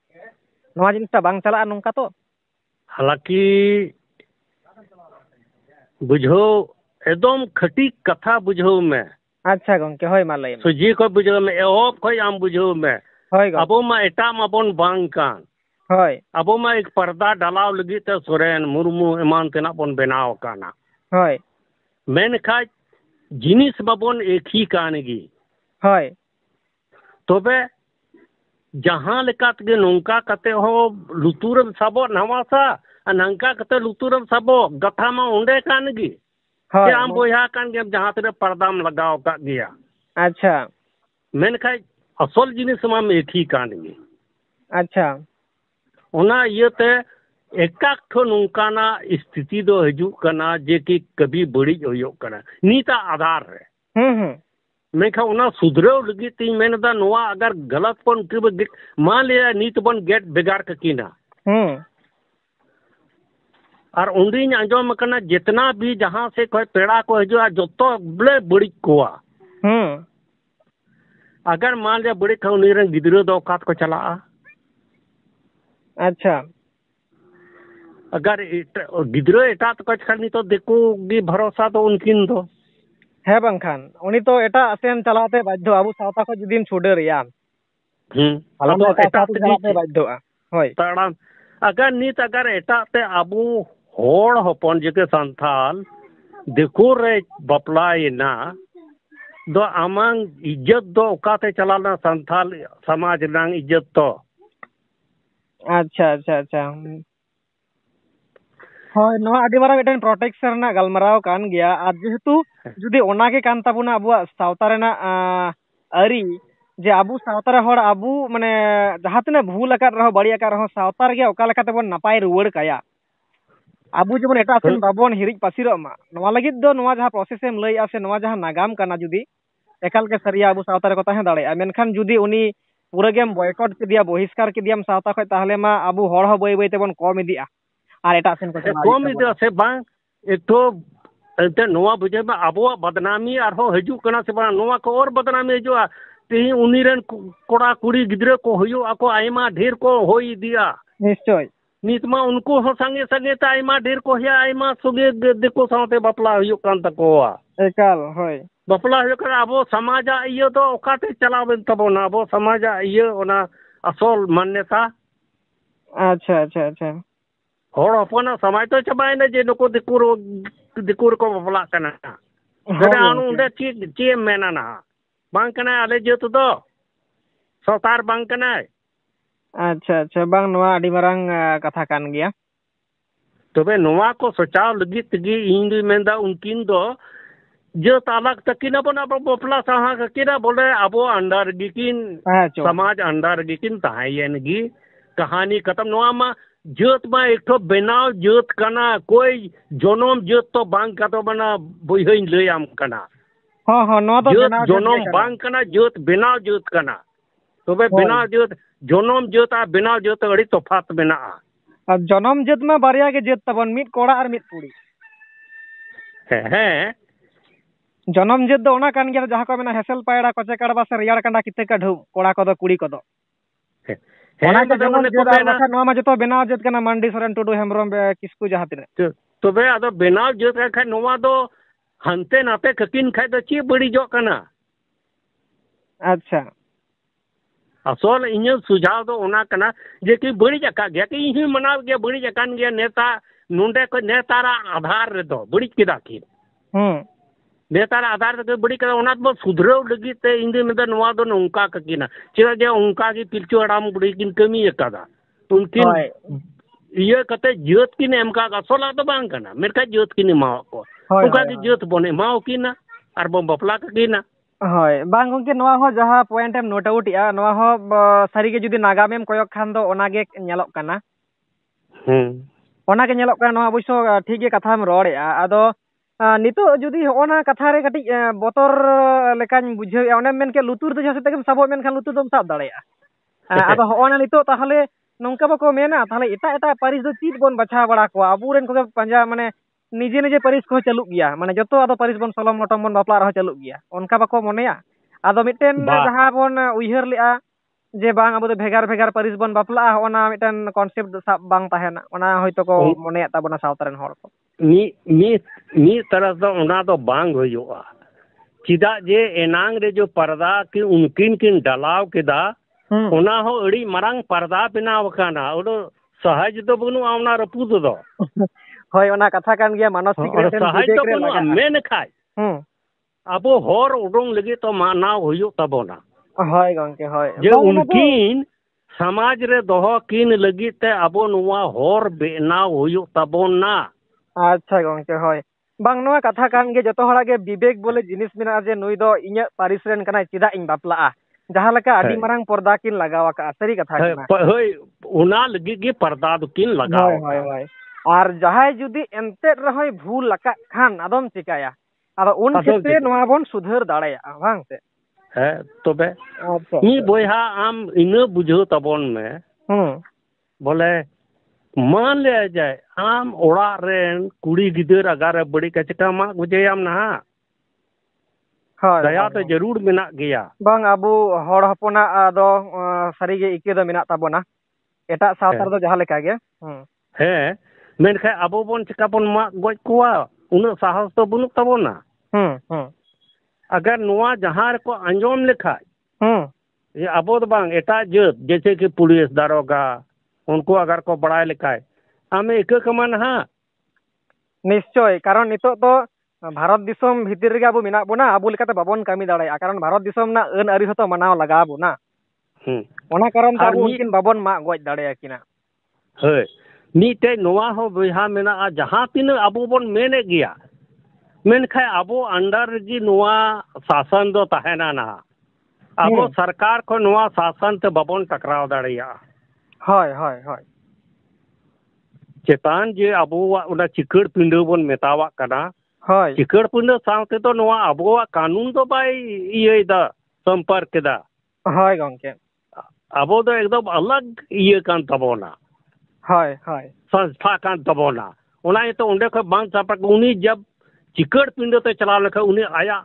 नोआ जिनिसटा बांग चला नोंका तो हालांकि बुझो एकदम खटी कथा बुझो में अच्छा गंके होय मा लई सुजी को बुझो में एहोप खोय आम बुझो में होय अबो मा एटा मा बोन बांग कान होय अबो मा एक पर्दा डालाव लगी ते सोरेन मुर्मू ईमान तेना बोन बनाव काना होय मेन खाज जिनिस बाबोन एक ही कानगी होय तबे जहां लेकात गे नोंका कते हो लुतुरम साबो नवासा नंका कते लुतुरम साबो गथा मा उंडे कानगी होय आम बोया कान गे जहां तेरे पर्दाम लगाव का गया अच्छा मेन खाज असल जिनिस मा एक ही कानगी अच्छा ओना इयते एकाक ठो नोंकाना स्थिति दो हजू कना जे कि कभी बड़ी होयो कना नीता आधार रे मेखा उना सुधरव लगी ती मेनदा नोआ अगर गलत पन के मान लिया नीत बन गेट बेगार ककीना और उंडीन आंजोम कना जितना भी जहां से कोई पेड़ा को हजू जोतो बड़े बड़ी कोआ अगर मान लिया बड़ी खा उनी रंग गिदरो दो कात को चला अच्छा अगर गिदरो एटा तो कछ खानी तो देखो गी भरोसा तो उनकिन दो है बंखान उनी तो एटा सेन चलाते बाध्य अबु सावता को जुदीम छुडर या आलो एटा चलाते बाध्य होय ताड़ाम अगर नीत अगर एटा ते अबु होड़ होपन जेके संथाल देखो रे बपलाय ना दो आमांग इज्जत दो ओकाते चलाना संथाल समाज नांग इज्जत तो अच्छा अच्छा अच्छा होय नो आदि बारा मिटन प्रोटेक्शन ना गलमराव कान गया आज जेहेतु जुदी ओना के कान ताबुना अबुआ सावता रेना अरी जे अबु सावता रे हड़ अबु माने जहां तने भूल आकार रहो बड़ी आकार रहो सावता रे ओका लेकाते बन नपाय रुवड़ काया अबु जेबन एटा सेन बाबन हिरिज पासिरो मा नोवा लगित दो नोवा जहां प्रोसेस एम लई आसे नोवा जहां नागाम काना जुदी एकाल के सरिया अबु सावता रे को ताहे दाड़े मेनखान जुदी उनी पूरा गेम बॉयकॉट के दिया बहिष्कार के दियाम सावता खय ताहले मा अबु हड़ हो बय बय तेबन कम इदिया और एटा सेन को कम इदिया से बांग एक तो एते नोवा बुझे में अबो बदनामी और हो हजू कना से बना नोवा को और बदनामी हजू तेही उनी रेन कोड़ा कुड़ी गिदरे को होयो आको आयमा ढेर को होई दिया निश्चय नितमा उनको हो संगे संगे ता आयमा ढेर को हिया आयमा सुगे देखो साथे बपला होयो कान तकोआ एकाल होय बपला होयो कर अबो समाज इयो तो ओकाते चलावेन तबोना अबो समाज इयो ओना असल मान्यता अच्छा अच्छा अच्छा होड़ अपना समाज तो चबायना जे नको दिकुर को बपला कना गरे आनु उंडे ची मेना ना बांग कना आले जेत दो सतार बांग कना अच्छा अच्छा बांग नोआ आडी मारांग कथा कान गया तबे नोआ को सोचाव लगी तगी इन दी मेंदा उनकिन दो जो तालाक तकिना बना बपला सहा ककिना बोले अबो अंडर गिकिन समाज अंडर गिकिन ताहायन गी कहानी खत्म नोआ मा जोत मा एक ठो बेनाव जोत कना कोई जोनोम जोत तो बांग का तो बना बुइहइन लय आम कना हां हां नो तो बेनाव जोनोम बांग कना जोत बेनाव जोत कना तबे बेनाव जोत जोनोम जोत आ बेनाव जोत अड़ी तफात बेना अब जोनोम जोत मा बारिया के जोत तबन मिट कोड़ा और मिट पुड़ी हैं जनम जेद दो ओना कान गया जहां को मेना हेसल पायड़ा कोचे कड़बा से रियाड़ कंडा किते का ढु कोड़ा को दो कुड़ी को दो ओना के जनम जेद बाखा नोआ मा जतो बेनाव जेद कना मंडी सरन टुडू हेमरम किसकु जहां तिने तबे आदो बेनाव जेद का खै नोआ दो हनते नाते ककिन खै दो ची बड़ी जो कना अच्छा असल इन सुझाव दो ओना कना जे कि बड़ी जका गया कि इन मनाव गया बड़ी जकान गया नेता नोंडे को नेतारा आधार रे दो बड़ी किदा की नेतारा आधार रे बड़ी कदा ओना तो सुधराव लगी ते इन दे में नवा दो नौका ककिना चिरा जे उनका की पिलचू हड़ाम बुढ़ी किन कमी एकदा उनकिन ये कते जत किन एमका असला तो बांग कना मेरका जत किन माव को उनका की जत बने माव किना और बम बपला ककिना हय बांग गंके नवा हो जहां पॉइंट एम नोट आउट या नवा हो सारी के जुदी नागामेम कोयक खान दो ओना गे नेलोक कना ओना गे नेलोक कना नवा अवश्य ठीक गे कथाम रोड़या आदो नितो जुदी ओना कथा रे कटी बोतर लेकान बुझे ओने मेन के लुतुर दो जसे तकम सबो मेन खान लुतुर दम साब दाड़या आदो ओना नितो ताहले नोंका बको मेना ताहले एटा एटा पारिस दो चीज बोन बछा बड़ा को अबुरेन को पंजा माने निजे निजे पारिस को चलु गया माने जतो आदो पारिस बोन सलम मोटम बोन बापला रह चलु गया उनका बको मोनेया आदो मिटेन जहां बोन उइहर लेआ जे बांग अबो भेगार भेगार पारिस बोन बापला ओना मिटेन कॉन्सेप्ट सब बांग ताहेना ओना होयतो को मोनेया ताबोना सावतारन हर को मी तरह दो ओना दो बांग होयोआ चिदा जे एनांग रे जो पर्दा की उनकिन किन डलाव केदा ओना हो अड़ी मरांग पर्दा बिनाव काना ओडो सहज दो बनु आवना रपुद दो होय ओना कथा कान गया मानसिक रे सहज तो बनु मेन खाय अबो हर उडोंग लगे तो मानाव होयो तबोना होय गंके होय जे उनकिन समाज रे दोहो किन लगी ते अबो नुवा हर बेनाव होयो तबोना अच्छा गंके होय बांग नोआ कथा कान गे जतो हड़ा गे विवेक बोले जिनिस बिना जे नुई दो इnya पारिस रेन कना चिदा इन बापला जहां लका आदि मरांग पर्दा किन लगावा का सरी कथा कना होय ओना लगी गे पर्दा दो किन लगावा होय होय और जहां जुदी एंते रहय भूल लका खान आदम चिकाया आदो उन क्षेत्रे नोआ बोन सुधर दाड़या बांग से है तबे मी बोयहा आम इना बुझो तबोन में बोले मान ले जाए आम ओड़ा रेन कुड़ी गिदर अगर बड़ी कचका मा गुजेयाम ना दया तो जरूर मेना गया बांग अबू हड़ हपना आदो सारी गे इके दो मेना ताबोना एटा सावतार दो जहां लेका गे है मेनखा अबो बोन चिका बोन मा गoj कुआ उन साहस तो बुनुक ताबोना अगर नुआ जहां को अंजोम लेखा ये अबो बांग एटा जत जैसे कि पुलिस दारोगा उनको अगर को बड़ाय लेखाय हमें एक कमान हाँ निश्चय कारण नितो तो भारत दिसोम भीतर रे अबो मिना बोना अबो लेकाते बाबोन कामी दाड़ाय कारण भारत दिसोम ना अन अरि हतो मनाव लगा बोना ओना कारण अबो उनकिन बाबोन मा गoj दाड़ाय किना हे मीटे नोआ हो बिहा मेना जहां तीन अबो बोन मेने गया मेनखा अबो अंडर जी नोआ शासन दो तहेना ना अबो सरकार को नोआ शासन ते बाबोन टकराव दाड़िया होय होय होय चेतान जे अबो उना चिकड़ पिंडो बोन मेतावा कना होय चिकड़ पिंडो सावते तो नोआ अबो कानून तो बाय इये दा संपर्क दा होय गंके अबो तो एकदम अलग इये कान तबोना होय होय संस्था कान तबोना उना तो उंडे को बांग सापक उनी जब चिकड़ पिंडो ते चला लेखा उनी आया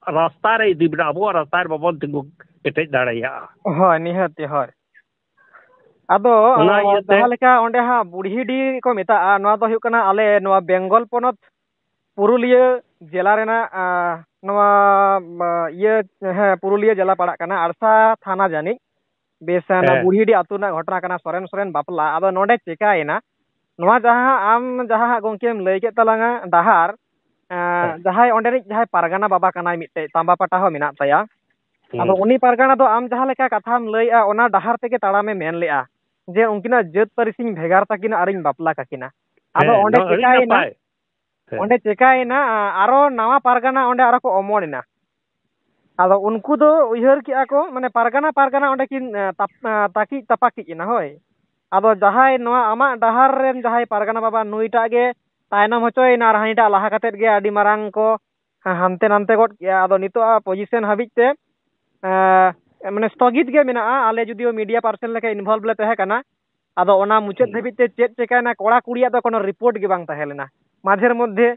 रास्ता रे दिबड़ा अबो रास्ता रे बाबोन तिगु एटे दाड़ाया होय निहते होय आदो जहां लेका ओंडे हा बुढ़ीडी को मेता नोआ दो हुकना आले नोआ बेंगल पोनत पुरुलिया जिला रेना नोआ ये है पुरुलिया जिला पड़ा कना अरसा थाना जानी बेसना बुढ़ीडी आतुना घटना कना सोरेन सोरेन बापला आदो नोडे चिकायना नोआ जहां आम जहां गोंकेम लई के तलांगा डहार जहां ओंडे जहां पारगाना बाबा कनाय मिटे तांबा पाटा हो मिना ताया आदो उनी पारगाना दो आम जहां लेका कथाम लईआ ओना डहार तेके ताड़ामे मेन लेआ जे उनकिना जत परिसिंग भेगार ताकिना आरिन बापला काकिना आदो ओंडे चिकायना आरो नवा पारगाना ओंडे आरो को ओमोनिना आदो उनको दो उयहर किया को माने पारगाना ओंडे किन ताकी तपाकिना होय आदो जहां नवा आमा डहार रेन जहां पारगाना बाबा नुईटा गे तायनम होचोय ना हानिटा लाहा कतेत गे आडी मारांग को हानते नानते गट किया आदो नितो पोजीशन हाबिते माने स्थगित गे मेना आले जुदियो मीडिया पार्सन लेके इनवॉल्व ले तहे कना आदो ओना मुचेत धाबिते चेत चेकायना कोड़ा कुड़िया दो कोनो रिपोर्ट गे बांग तहेलेना माझेर मध्य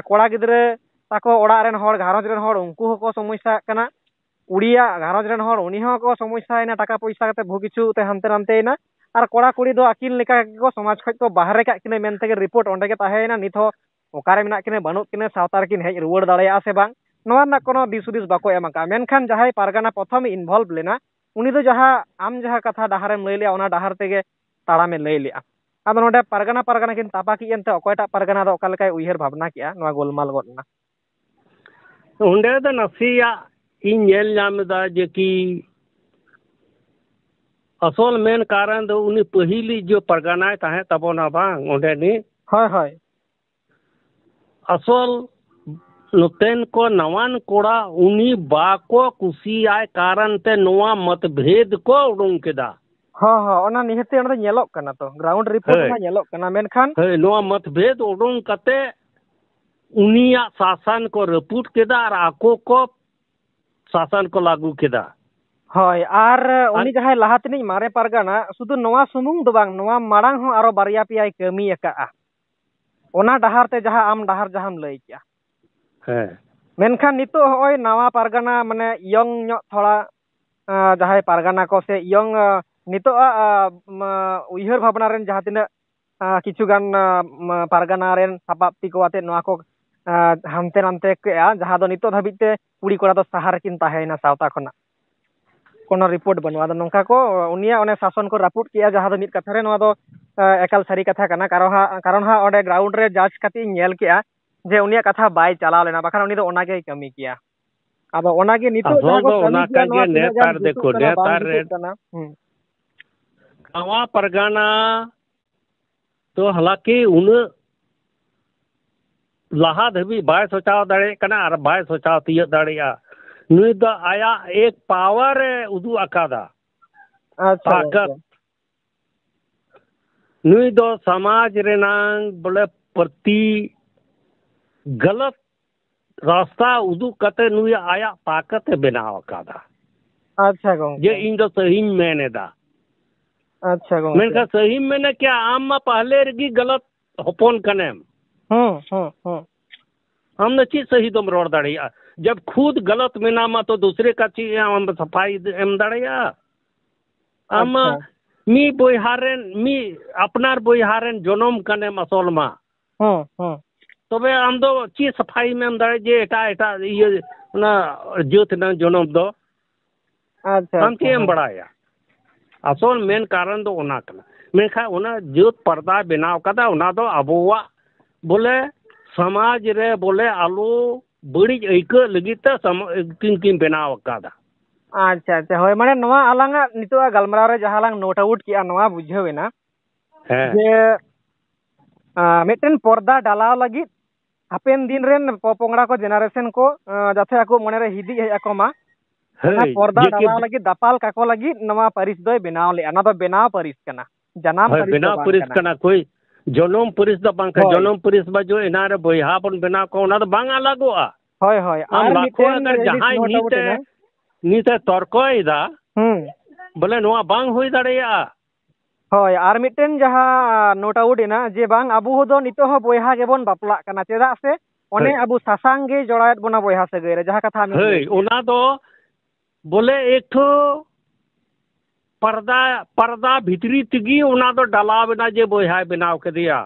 कोड़ा गिद्रे ताको ओड़ा रेन हर घारज रेन हर उनको हको समस्या कना कुड़िया घारज रेन हर उनी हको समस्या एना टाका पैसा कते भुगिछु ते हानते नानतेना और कोड़ा कुड़ी दो अकिन लेका को समाज खज को बाहर का किने मेनते के रिपोर्ट ओंडे के ताहेना नित हो ओकारे मेना किने बानु किने सावतार किन हेज रुवाड़ दाड़ाया से बांग नोआ ना कोनो दिसुदिस बाको एमाका मेनखान जहाय पारगाना प्रथम इनवॉल्व लेना उनी दो जहाँ आम जहाँ कथा डाहरेम लई लिया ओना डाहर तेगे ताड़ामे लई लिया आदो नोडे पारगाना पारगाना किन तापा की एंते अकयटा पारगाना दो ओका लेकाय उयहर भावना किया नोआ गोलमाल गोदना उंडे दो नसिया इन नेल नामदा जे कि असल मेन कारण दो उनी पहिली जो परगनाय ताहे तबोना बांग उंडे नि हय हय असल नोतेन को नवान कोड़ा उनी बाको कुसी आय कारण ते नोआ मतभेद को उडुंग केदा हाँ हाँ ओना निहते ओना नेलोक कना तो ग्राउंड रिपोर्ट ना नेलोक कना मेनखान हे नोआ मतभेद उडुंग कते उनिया शासन को रपूट केदा और आको को शासन को लागू केदा हय आर उनी जहाय लाहातनी मारे पारगाना सुदु नोआ सुमुंग दो बांग नोआ मारांग हो आरो बारिया पियाय कमी एका ओना डाहार ते जहा आम डाहार जहाम लई किया है मेनखान नितो होय नवा पारगाना माने यंग ᱧᱚᱜ थोड़ा जहाय पारगाना को से यंग नितो उयहर भावना रेन जहा तिना किछु गान पारगाना रेन सापाप्ति को आते नोआ को हानते नानते के जहा दो नितो धाबिते कुड़ी कोड़ा दो सहार किन ताहेना सावता खना कोनो रिपोर्ट बनवा दो नोंका को उनिया ओने शासन को रापुट किया जहा दो मित कथा रे नोआ दो एकाल सारी कथा कना कारण हा ओडे ग्राउंड रे जांच कति नेल किया जे उनिया कथा बाय चलाव लेना बाखान उनी दो ओना के कमी किया अब ओना के नितो जहा को ओना का जे नेतार देखो नेतार रे नवा परगना तो हालांकि उन लाहा धबी बाय सोचाव दाड़े कना और बाय सोचाव तिय दाड़िया नुई दो आया एक पावर उदू अकादा अच्छा ताकत नुई दो समाज रेनांग बोले प्रति गलत रास्ता उदू कते नुई आया ताकत बनाव अकादा अच्छा गो ये इन दो सही मेनेदा अच्छा गो मेनका सही मेने क्या आम में पहले रगी गलत होपोन कनेम हमने चीज सही तुम रोड दाड़िया जब खुद गलत मेना मा तो दूसरे का चीज हम सफाई एम दाड़िया हम मी बोहारेन मी अपनार बोहारेन जनम कनेम असल मा तबे हम दो चीज सफाई में हम दाड़े जे एटा एटा ये ना जोत ना जनम दो अच्छा हम के बड़ाया असल मेन कारण दो ओना कना मेखा ओना जोत पर्दा बनाव कदा ओना दो अबोवा बोले समाज रे बोले आलू बड़ी ऐका लगी त किन बनाव कदा अच्छा अच्छा होय माने नवा आलांगा नितो गलमराव रे जहां लांग नोट आउट किया नवा बुझेवेना जे मिटन पर्दा डालाव लगी हापेन दिन रेन पोपोंगड़ा को जेनरेशन को जाथे ako मने रे हिदी हे ako मा पर्दा डालाव लगी दापाल काको लगी नवा परिस दोय बनाव ले अना दो बनाव परिस कना जनाम परिस कना कोई जनम परिस द बांका जनम परिस बा जो इनारे बोयहा बन बनाव को ना बांग लागोआ होय होय आर मिटन अगर जहां नीते तर्कइदा बोले नोआ बांग होई दाड़िया होय आर मिटन जहां नोट आउट एना जे बांग अबु दो नितो हो बोयहा गेबोन बापला कना चेदा से ओने अबु सासांग गे जोड़ायत बोना बोयहा सगै रे जहां कथा में हेय ओना दो बोले एक ठो पर्दा भितरी तिगी ओना दो डाला बिना जे बोयहा बनाव के दिया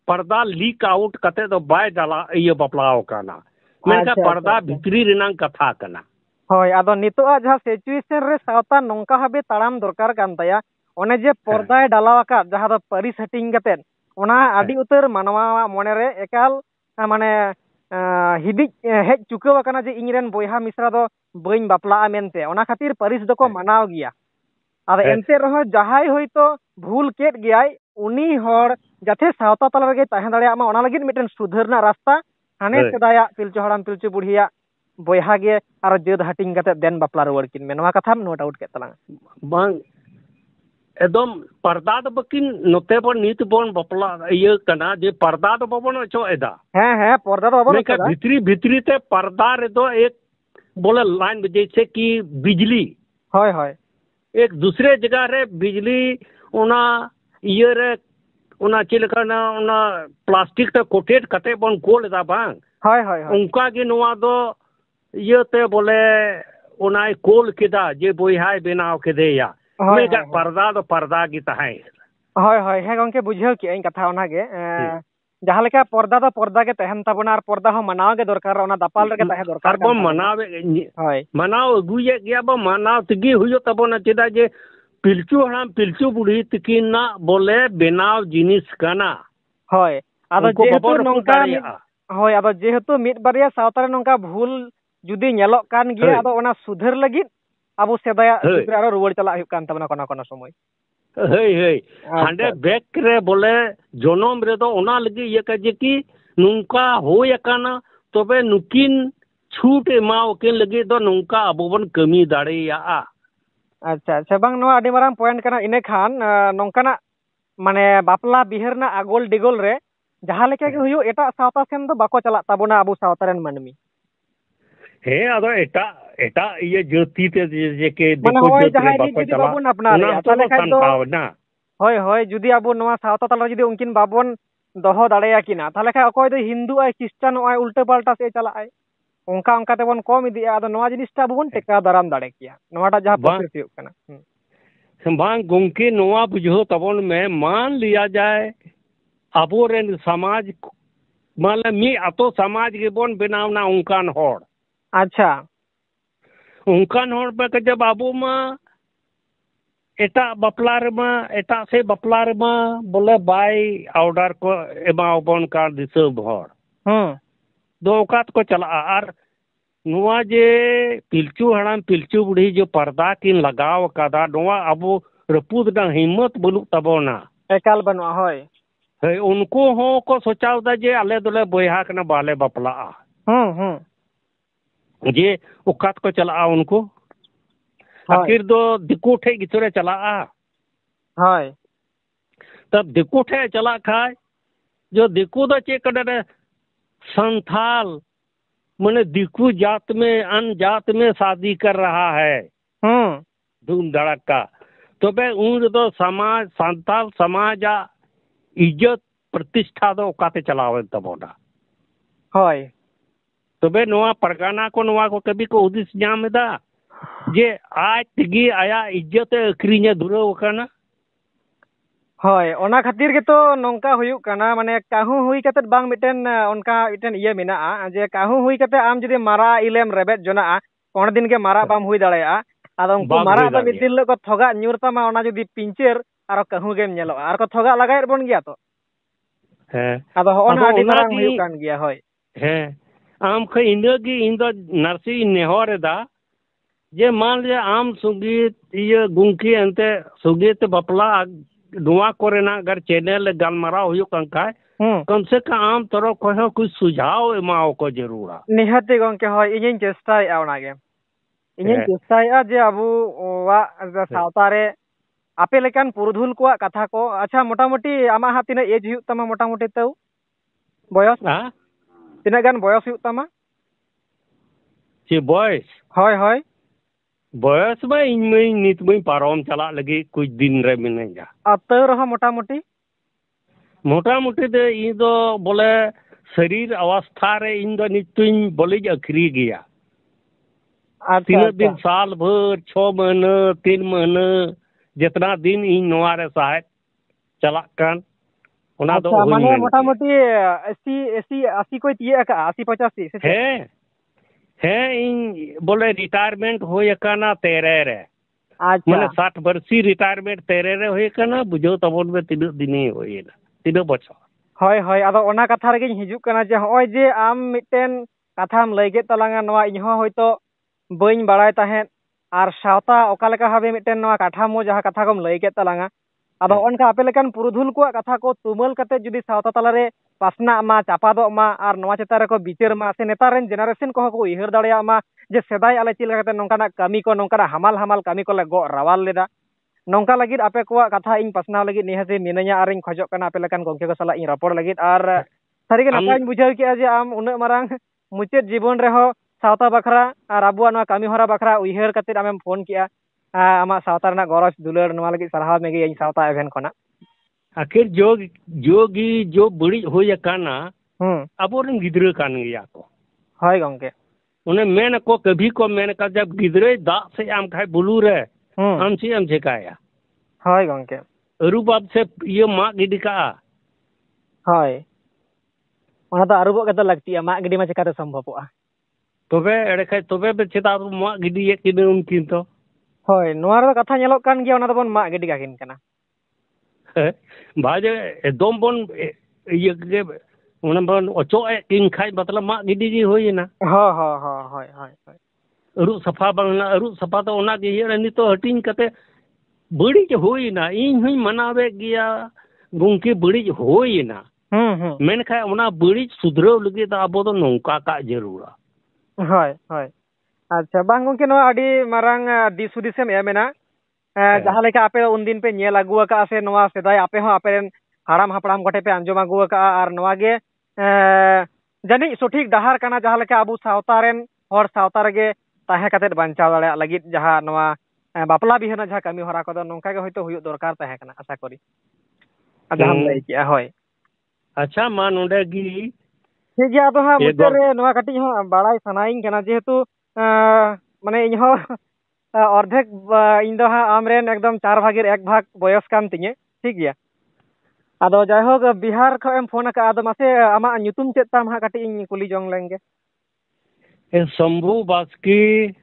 पर्दा लीक आउट कते दो बाय डाला ये बपलाव काना मेनका पर्दा भितरी रिनांग कथा कना होय आदो नितो आ जहां सिचुएशन रे सावता नोंका हबे ताड़ाम दरकार कान तया ओने जे पर्दाय डालाव का जहां दो परिस हटिंग कते ओना आदि उतर मानवा मने रे एकाल माने हिदी हेज चुकाव कना जे इनरेन बोयहा मिश्रा दो बइन बापला मेनते ओना खातिर परिस दको मानाव गिया आदो एनते रहो जहाय होइतो भूल केट गियाय उनी होड़ जाथे सावता तला रगे ताहे दाड़िया मा ओना लगित मिटन सुधरना रास्ता हाने सदाया पिलचु हड़ाम पिलचु बुढ़िया बोयहा गे आरो जद हटिंग कते देन बापला रुवाड़ किन में नवा कथा नोट आउट के तलांग बांग एकदम पर्दा तो बकिन नोते पर नीत बोन बपला ये कना जे पर्दा तो बबन अचो एदा है पर्दा तो बबन अचो भीतरी ते पर्दा रे दो एक बोले लाइन जैसे कि बिजली होय होय एक दूसरे जगह रे बिजली ओना ये रे ओना चिलकना ओना प्लास्टिक ते कोटेट कते बन कोल दा बांग होय होय उनका के नोआ दो ये ते बोले ओना कोल केदा जे बोयहाय बनाव के देया मेगा पर्दा तो पर्दा की तहाय होय होय हे गंके बुझेव कि इन कथा ओना गे जहाँ लेका पर्दा दो पर्दा के तहन ताबोना और पर्दा हो मनाव के दरकार ओना दापाल रे के तहे दरकार बो मनाव मनाव अगुए गया बो मनाव तगी हुयो तबोना चेदा जे पिलचू हराम पिलचू बुढ़ी तकिना बोले बेनाव जिनिस काना होय आदो जेहेतु नोंका होय आदो जेहेतु मिट बारिया सावतारे नोंका भूल जुदी नेलोक कान गिया आदो ओना सुधर लगित अब सेदाया आरो रुवाड़ चला हुयो कान तबना कोना कोना समय हई हई हांडे बैक रे बोले जनम रे दो ओना लगी ये का जे कि नुंका होय काना तबे नुकिन छूट एमाव के लगी दो नुंका अबोबन कमी दाड़ेया अच्छा अच्छा बांग नोआ आडी मारांग पॉइंट काना इने खान नोंकाना माने बापला बिहरना आगोल डिगोल रे जहाँ लेके के हुयो एटा सावता सेन दो बाको चला ताबोना अबु सावतारेन मानमी हे आदो एटा एटा ये ज्योति ते जे के माने होय जहां री जुदी बाबुन अपना रे ताले खाय दो होय होय जुदी अबु नोआ सावता तला जुदी उनकिन बाबुन दोहो दाड़ेया किना ताले खाय अकोय दो हिंदू आय क्रिश्चियन आय उल्टा पाल्टा से चला आय ओंका ओंका तेबन कम इदी आदो नोआ जिनिसटा बाबुन टेका दाराम दाड़े किया नोआटा जहां प्रोसेस हुयो कना बांग गोंके नोआ बुझो तबन में मान लिया जाए अबो रेन समाज माले मी अतो समाज के बोन बनावना उनकान होड़ अच्छा उनकान होड़ पे जब अबो मा एटा बपला रे मा एटा से बपला रे मा बोले बाय ऑर्डर को एमा बोन का दिसो भर दो औकात को चला आर नुआ जे पिलचू हड़ाम पिलचू बुढ़ी जो पर्दा किन लगाव कादा नुआ अबो रपुद डा हिम्मत बलु तबोना एकाल बनुआ होय है उनको हो को सोचाव दा जे आले दोले बोयहा कना बाले बपला जे औकात को चला उनको आखिर दो दिकू ठे गिचरे चला हाय तब दिकू ठे चला खाय जो दिकू दो चे कदे संथाल माने दिकू जात में अन जात में शादी कर रहा है धूम धड़का तो बे उन दो समाज संथाल समाज इज्जत प्रतिष्ठा दो काते चलावे तबोना होय तबे नोआ परगाना को नोआ को कभी को उदिस न्यामदा जे आज तिगी आया इज्जत अक्रीने दुरो कना होय ओना खातिर के तो नोंका हुयु कना माने काहू हुई कते बांग मिटेन उनका मिटेन इये मेना जे काहू हुई कते आम जदि मारा इलेम रेबेट जोना कोन दिन के मारा बाम हुई दाड़ेया आदो उनको मारा द मिदिल को थोगा न्यूरता मा ओना जदि पिंचर आरो काहू गेम नेलो आर को थोगा लगाय बन गया तो आदो ओना आदि मारांग हुयु कान गया होय आम ख इनगी इन दो नरसी नेहर दा जे मान ले आम सुगीत ये गुंकी अंते सुगीत बपला दुआ कोरेना अगर चैनल गलमरा हुयो कंका कम से कम आम तरो को कुछ सुझाव एमाओ को जरूर निहते गंके होय इᱧ चेष्टाय आउनागे इᱧ चेष्टाय जे अबु वा सावतारे आपे लेकान पुरुधुल को कथा को अच्छा मोटामोटी आमा हा तिना एज हुयो तमा मोटामोटी तौ बयस तिना गान बयस हुयो तमा चे बयस होय होय बयस में इन में नित में पारोम चला लगी कुछ दिन रे मिनेगा अत रहा मोटामोटी मोटामोटी दे इन दो बोले शरीर अवस्था रे इन दो नितुन बोले अखरी गया तीन दिन साल भर 6 महीने 3 महीने जितना दिन इन नोआरे साहेब चला कान ओना दो माने मोटामोटी 80 कोई तिये का 80 85 है इन बोले रिटायरमेंट होय काना तेरे रे अच्छा माने 60 वर्षी रिटायरमेंट तेरे रे होय काना बुझो तबन में 3 दिन होयना 3 बछर होय होय आदो ओना कथा रे गिन हिजु काना जे होय जे आम मिटेन कथाम लैगे तलांगा नवा इहो होयतो बइन बाड़ाय ताहेन आर सावता ओका लेका हाबे मिटेन नवा काठामो जहा कथा कोम लैगे तलांगा आदो ओनका आपे लेकान पुरुधुल को कथा को तुमल कते जुदी सावता तलारे पासना मा चापादो मा आर नवा चेतारे को बिचार मा से नेतारेन जेनारेशन को को इहर दाड़िया मा जे सेदाय आले चिल कते नोंकाना कामी को नोंकाना हमाल हमाल कामी को ले गो रावाल लेदा नोंका लगिद आपे को कथा इन पासना लगिद निहासे मिनया आर इन खजो कना आपे लेकान गोंके को सला इन रपोड़ लगिद आर सारी के नपाय बुझाव के जे आम उन मारांग मुचेत जीवन रे हो सावता बखरा आर अबुआ नवा कामी होरा बखरा उइहर कते आमेम फोन किया आमा सावता रना गरज दुलर नवा लगिद सरहाव मेगे इन सावता एवेन खना आखिर जोगी जो बड़ी होय काना अबोरन गिद्र कान गया को हाय गंके उन्हें मेन को कभी को मेन का जब गिद्रे दा से आम खाय बुलू रे हम सी हम झेकाया हाय गंके अरु बाप से ये मा गिडी का हाय ᱚᱱᱟ ᱫᱚ ᱟᱹᱨᱩᱵᱚᱜ ᱜᱮᱛᱚ ᱞᱟᱹᱠᱛᱤᱜᱼᱟ, ᱢᱟᱜ ᱜᱤᱰᱤ ᱢᱟ ᱪᱤᱠᱟᱹᱛᱮ ᱥᱚᱢᱵᱷᱚᱵᱚᱜᱼᱟ? ᱛᱚᱵᱮ ᱮᱲᱮ ᱠᱷᱟᱡ ᱛᱚᱵᱮ ᱪᱮᱫᱟᱜ ᱢᱟᱜ ᱜᱤᱰᱤᱭᱮᱫ ᱠᱤᱱᱟᱹ ᱩᱱᱠᱤᱱ ᱫᱚ? ᱦᱳᱭ, ᱱᱚᱣᱟ ᱨᱮᱫᱚ ᱠᱟᱛᱷᱟ ᱧᱮᱞᱚᱜ ᱠᱟᱱ ᱜᱮᱭᱟ, ᱚᱱᱟ ᱫᱚᱵᱚᱱ ᱢᱟᱜ ᱜᱤᱰᱤ ᱠᱟᱠᱤᱱ ᱠᱟᱱᱟ। ᱵᱟᱡᱮ ᱮᱠᱫᱚᱢ ᱵᱚᱱ ᱤᱭᱟᱹ ᱜᱮ ᱚᱱᱟ ᱵᱚᱱ ᱚᱪᱚᱜ ᱠᱤᱱ ᱠᱷᱟᱡ ᱢᱚᱛᱞᱚᱵ ᱢᱟᱜ ᱜᱤᱰᱤ ᱜᱮ ᱦᱩᱭᱮᱱᱟ। ᱦᱳᱭ ᱦᱳᱭ ᱦᱳᱭ ᱦᱳᱭ ᱦᱳᱭ। ᱟᱹᱨᱩᱵ ᱥᱟᱯᱷᱟ ᱵᱟᱝ ᱟᱹᱨᱩᱵ ᱥᱟᱯᱷᱟ ᱫᱚ ᱚᱱᱟᱜᱮ ᱤᱭᱟᱹ ᱱᱤᱛᱚᱜ ᱦᱟᱹᱴᱤᱧ ᱠᱟᱛᱮ ᱵᱟᱹᱲᱤᱡ ᱦᱩᱭᱮᱱᱟ, ᱤᱧ ᱦᱚᱧ ᱢᱟᱱᱟᱣᱮᱫ ᱜᱮᱭᱟ ᱜᱚᱝᱠᱮ ᱵᱟᱹᱲᱤᱡ ᱦᱩᱭᱮᱱᱟ, ᱦᱩᱸ। ᱢᱮᱱᱠᱷᱟᱱ ᱚᱱᱟ ᱵᱟᱹᱲᱤᱡ ᱥᱩᱫᱷᱨᱟᱹᱣ ᱞᱟᱹᱜᱤᱫ ᱫᱚ ᱟᱵᱚ ᱫᱚ ᱱᱚᱝᱠᱟ ᱠᱟᱜ ᱡᱟᱹᱨᱩᱲᱟ। ᱦᱳᱭ ᱦᱳᱭ। ᱟᱪᱪᱷᱟ, ᱵᱟᱝ ᱜᱚᱝᱠᱮ, ᱱᱚᱣᱟ ᱟᱹᱰᱤ ᱢᱟᱨᱟᱝ ᱫᱤᱥ ᱦᱩᱫᱤᱥᱮᱢ ᱮᱢᱮᱱᱟ। ᱦᱮᱸ ᱡᱟᱦᱟᱸ ᱞᱮᱠᱟ ᱟᱯᱮ ᱩᱱᱫᱤᱱ ᱯᱮ ᱧᱮᱞ ᱟᱹᱜᱩ ᱟᱠᱟᱫᱼᱟ, ᱥᱮ ᱱᱚᱣᱟ ᱥᱮᱫᱟᱭ ᱟᱯᱮ ᱦᱚᱸ ᱟᱯᱮᱨᱮᱱ ᱦᱟᱲᱟᱢ ᱦᱟᱯᱲᱟᱢ ᱠᱚᱴᱷᱮᱱ ᱯᱮ ᱟᱸᱡᱚᱢ ᱟᱹᱜᱩ ᱟᱠᱟᱫᱼᱟ, ᱟᱨ ᱱᱚᱣᱟ ᱜᱮ ᱡᱟᱹᱱᱤᱡ ᱥᱚᱴᱷᱤᱠ ᱰᱟᱦᱟᱨ ᱠᱟᱱᱟ, ᱡᱟᱦᱟᱸ ᱞᱮᱠᱟ ᱟᱵᱚ ᱥᱟᱶᱛᱟ ᱨᱮᱱ ᱦᱚᱲ ᱥᱟᱶᱛᱟ ᱨᱮᱜᱮ ᱛᱟᱦᱮᱸ ᱠᱟᱛᱮᱫ ᱵᱟᱧᱪᱟᱣ ᱫᱟᱲᱮᱭᱟᱜ ᱞᱟᱹᱜᱤᱫ ᱡᱟᱦᱟᱸ ᱱᱚᱣᱟ ᱵᱟᱯᱞᱟ ᱵᱤᱦᱟᱹ ᱨᱮᱱᱟᱜ ᱡᱟᱦᱟᱸ ᱠᱟᱹᱢᱤ ᱦᱚᱨᱟ ᱠᱚᱫᱚ ᱱᱚᱝᱠᱟ ᱜᱮ ᱦᱳᱭᱛᱳ ᱦᱩᱭᱩᱜ ᱫᱚᱨᱠᱟর ᱛᱟᱦᱮᱸ ᱠᱟᱱᱟ, ᱟᱥᱟ ᱠᱚᱨᱤ ᱡᱟᱦᱟᱸᱢ ᱞᱟᱹᱭ ᱠᱮᱜᱼᱟ। ᱦᱳᱭ, ᱟᱪᱪᱷᱟ ᱢᱟ ᱱᱚᱰᱮ ᱜᱤ ᱴᱷᱤक ᱜᱮᱭᱟ। ᱟᱫᱚ ᱦᱟᱸᱜ ᱢᱩᱪᱟᱹᱫ ᱜᱚᱞ ᱨᱮ ᱱᱚᱣᱟ ᱠᱟᱹᱴᱤᱡ ᱦᱚᱸ ᱵᱟᱲᱟᱭ ᱥᱟᱱᱟᱭᱤᱧ ᱠᱟᱱᱟ, ᱡᱮᱦᱮᱛᱩ ᱢᱟᱱᱮ ᱤᱧ ᱦᱚᱸ ᱚᱨᱫᱷᱮᱠ ᱤᱧ ᱫᱚ ᱦᱟᱸᱜ ᱟᱢᱨᱮᱱ ᱮᱠᱫᱚᱢ 4 ᱵᱷᱟᱜᱮর 1 ᱵᱷᱟᱜ ᱵᱚᱭᱚᱥ ᱠᱟᱱ ᱛᱤᱧᱟᱹ, ᱴᱷᱤक ᱜᱮᱭᱟ। ᱟᱫᱚ ᱡᱟᱭᱦᱳᱠ, ᱵᱤᱦᱟᱨ ᱠᱷᱚᱡ ᱮᱢ ᱯᱷᱳᱱ ᱟᱠᱟᱜᱼᱟ, ᱟᱫᱚ ᱢᱟᱥᱮ ᱟᱢᱟᱜ ᱧᱩᱛᱩᱢ ᱪᱮᱫ ᱛᱟᱢ ᱦᱟᱸᱜ ᱠᱟᱹᱴᱤᱡ ᱤᱧ ᱠᱩᱞᱤ ᱡᱚᱝ ᱞᱮᱱᱜᱮ। ᱥᱚᱢᱵᱷᱩ ᱵᱟᱥᱠᱮ।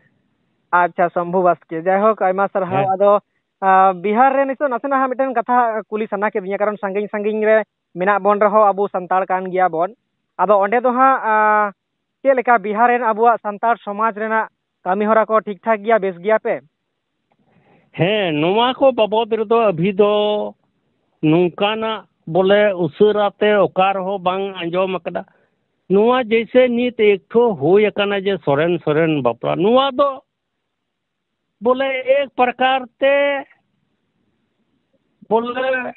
ᱟᱪᱪᱷᱟ, ᱥᱚᱢᱵᱷᱩ ᱵᱟᱥᱠᱮ, ᱡᱟᱭᱦᱳᱠ ᱟᱭᱢᱟ ᱥᱟᱨᱦᱟᱣ। ᱦᱮᱸ ᱟᱫᱚ ᱵᱤᱦᱟᱨ ᱨᱮ ᱱᱤᱛᱚᱜ ᱱᱟᱥᱮᱱᱟᱜ ᱦᱟᱸᱜ ᱢᱤᱫᱴᱮᱱ ᱠᱟᱛᱷᱟ ᱠᱩᱞᱤ ᱥᱟᱱᱟ ᱠᱤᱫᱤᱧᱟ, ᱠᱟᱨᱚᱱ ᱥᱟᱺᱜᱤᱧ ᱥᱟᱺᱜᱤᱧ ᱨᱮ ᱢᱮᱱᱟᱜ ᱵᱚᱱ ᱨᱮᱦᱚᱸ ᱟᱵᱚ ᱥᱟᱱᱛᱟᱲ ᱠᱟᱱ ᱜᱮᱭᱟ ᱵᱚᱱ। ᱟᱫᱚ ᱚᱸᱰᱮ ᱫᱚ ᱦᱟᱸᱜ ᱪᱮᱫ ᱞᱮᱠᱟ ᱵᱤᱦᱟᱨ ᱨᱮᱱ ᱟᱵᱚᱣᱟᱜ ᱥᱟᱱᱛᱟᱲ ᱥᱚᱢᱟᱡᱽ ᱨᱮᱱᱟᱜ ᱠᱟᱹᱢᱤ ᱦᱚᱨᱟ ᱠᱚ ᱴᱷᱤᱠ ᱴᱷᱟᱠ ᱜᱮᱭᱟ, ᱵᱮᱥ ᱜᱮᱭᱟ ᱯᱮ? ᱦᱮᱸ, ᱱᱚᱣᱟ ᱠᱚ ᱵᱟᱵᱚᱫ ᱨᱮᱫᱚ ᱟᱵᱷᱤ ᱫᱚ ᱱᱚᱝᱠᱟᱱᱟᱜ ᱵᱚᱞᱮ ᱩᱥᱟᱹᱨᱟᱛᱮ ᱚᱠᱟ ᱨᱮᱦᱚᱸ ᱵᱟᱝ ᱟᱸᱡᱚᱢ ᱟᱠᱟᱫᱟ। ᱱᱚᱣᱟ ᱡᱮᱭᱥᱮ ᱱᱤᱛ ᱮᱠᱴᱷᱚ ᱦᱩᱭ ᱟᱠᱟᱱᱟ ᱡᱮ ᱥᱚᱨᱮᱱ ᱵᱟᱯᱞᱟ, ᱱᱚᱣᱟ ᱫᱚ बोले एक प्रकार से बोले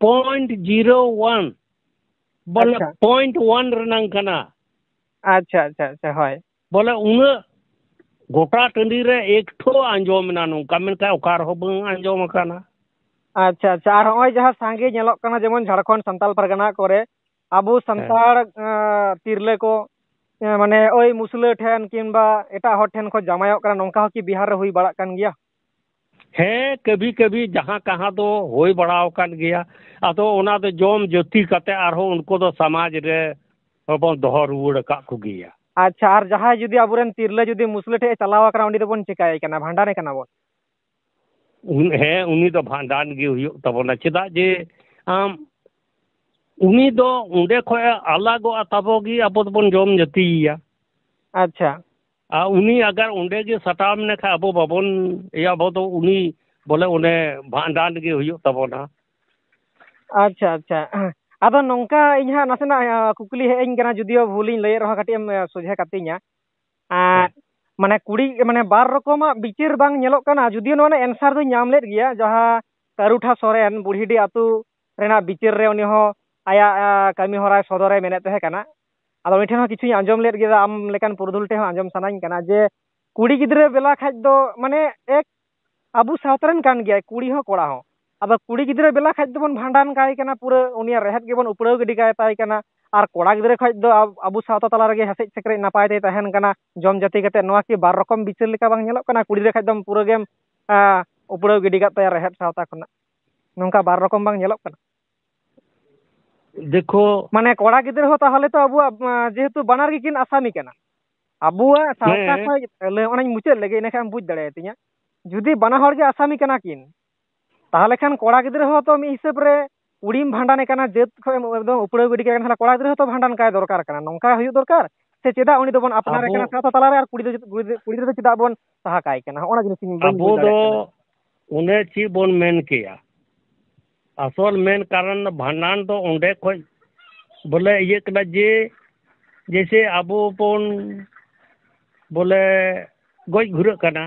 0.01 बोले 0.1 रनंग कना। अच्छा अच्छा अच्छा, होय बोले उन गोटा टंडी रे एक ठो आंजोम ना नोंका मेनका ओकार हो बंग आंजोम काना। अच्छा अच्छा, और होय जहां सांगे नेलोक कना जेमन झारखंड संताल परगना करे आबू संताड़ तिरले को माने ओई मुसले ठेन किंबा एटा हर ठेन को जामायक कना नोंका कि बिहार रे हुई बड़ा कान गया। है कभी कभी जहाँ कहाँ तो होई बड़ाव कान गया। आतो ओना दो जोम ज्योति कते आरहो उनको तो समाज रे बन दोहर रुड़ का को गया। अच्छा, और जहां जुदी अबुरेन तिरले जुदी मुसले ठे चलावा कना उनी दबन चिकाय कना भांडारे कना बोन है उनी तो भांडान गे हुयो तबना चेदा जे आम उनी दो उंडे खोय अलग तबोगी अब बन जोम जतिया। अच्छा, आ उनी अगर उंडे गे सटाम ने खा अब बाबन या बो तो उनी बोले उन्हें भांडान गे हुयो तबना। अच्छा अच्छा, आदो नोंका इहा नसेना कुकली हेइन कना जुदियो भूलिन लय रहा कटी एम सोझे कतिnya माने कुड़ी माने बार रकमा बिचार बांग नेलोक कना जुदियो नोने एंसर दो नाम लेत गया जहां कारुठा सोरेन बुढ़ीडी आतु रेना बिचार रे उनी हो आया कमी होराय सदरे मेने तहे कना। आदो उनी ठेन हो किछु आंजम लेत गया आम लेकान पुरदुल ठे हो आंजम सनाइन कना जे कुड़ी गिद्रे बेला खाज दो माने एक आबू सावतरन कान गया कुड़ी हो कोड़ा हो। अब कुड़ी गिद्रे बेला खाज दोबन भांडान काय कना पूरा उनिया रेहत गेबन उपड़ाव गडी काय ताय कना और कोड़ा गिद्रे खाज दो आबू सावता तला रगे हसेज सेकरे नापाय ते तहन कना जम जाति कते नोआ की बार रकम बिचार लेका बांग नेलोक कना कुड़ी रे खाज दम पूरा गेम उपड़ाव गडी का ताय रेहत सावता कना नोंका बार रकम बांग नेलोक कना। देखो माने कोड़ा गिद्रे हो ताहले तो अबू जेहेतु बानार गी किन आसामी कना अबुआ सावता खय ओनाኝ मुचाद लगे इने खाम बुझ दाड़े तिया जुदी बाना हर गे आसामी कना किन ताहले खान कोड़ा गिद्रे हो तो मी हिसाब रे उड़ीम भांडाने कना जेत खय एकदम उपड़ाव गडी का कना कोड़ा गिद्रे हो तो भांडान काय दरकार कना नोंका हुयु दरकार से चेदा उनी दोबन अपनारे कना सावता तला रे और कुड़ी दो चेदा बोन सहा काय कना ओना जिनिस बन बुझ दाड़े कना उन्हें ची बोन मेन किया असल मेन कारण भांडान तो उंडे खय बोले ये कना जे जैसे अबो बोन बोले गoj घुरे कना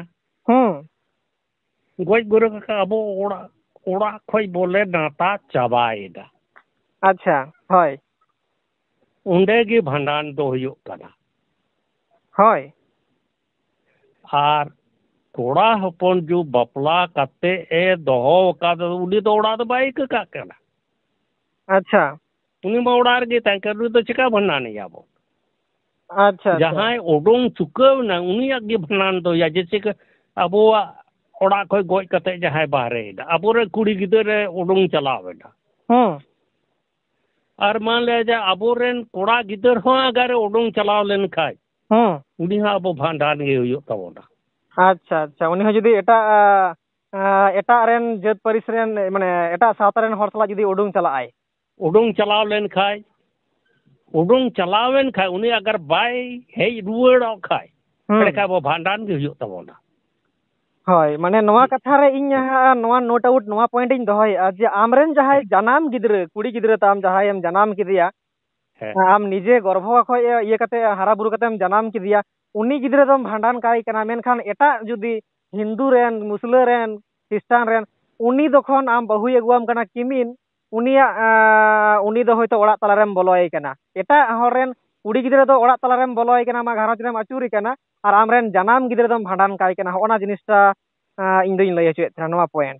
गoj घुरे का अबो ओड़ा ओड़ा खय बोले नाता चाबाएदा। अच्छा, होय उंडे गे भांडान दो हुयो कना होय आर कोड़ा हपन जो बपला कते ए दोहो का उनी तो ओड़ा दो बाइक का कना। अच्छा, उनी मा ओड़ा रे तांकर तो चिका भांडान याबो। अच्छा जहां ओडोंग चुकाव ना उनी आगे भांडान दो या जैसे कि अबो ओड़ा खय गoj कते जहां बाहरे दा अबो रे कुड़ी गिदरे ओडोंग चलावेदा और मान लिया जाए अबोरेन कोड़ा गिदर हो अगर उडुंग चलाव लेन खाय उनी हा अबो भांडान गे हुयो तबोना। अच्छा अच्छा उनी जुदी एटा रेन जात परिस रेन माने एटा सावता रेन हर सला जुदी उडुंग चलाय उडुंग चलाव लेन खाय उडुंग चलावेन खाय उनी अगर बाय हेज रुवाड़ खाय एड़े का अबो भांडान गे हुयो तबोना। हय माने नोआ कथा रे इन नोआ नोट आउट नोआ पॉइंट इन दोहय जे आमरेन जहाय जनाम गिद्र कुड़ी गिद्र ताम जहाय एम जनाम किदिया आम निजे गर्भ खय ये कते हारा बुरु कतेम जनाम किदिया उनी गिद्र दम भांडान काय कना मेनखान एटा जुदी हिंदू रेन मुस्लिम रेन क्रिस्टान रेन उनी दखन आम बहु अगुआम कना किमिन उनिया उनी दो होयतो ओड़ा तलारेम बोलोय कना एटा हर रेन कुड़ी गिद्र दो ओड़ा तलारेम बोलोय कना मा घारज रेम अचुरी कना और आमरेन जनाम गिद्र दम भांडान काय कना होना जिनिसटा इन दोइन लय हचुए था नोआ पॉइंट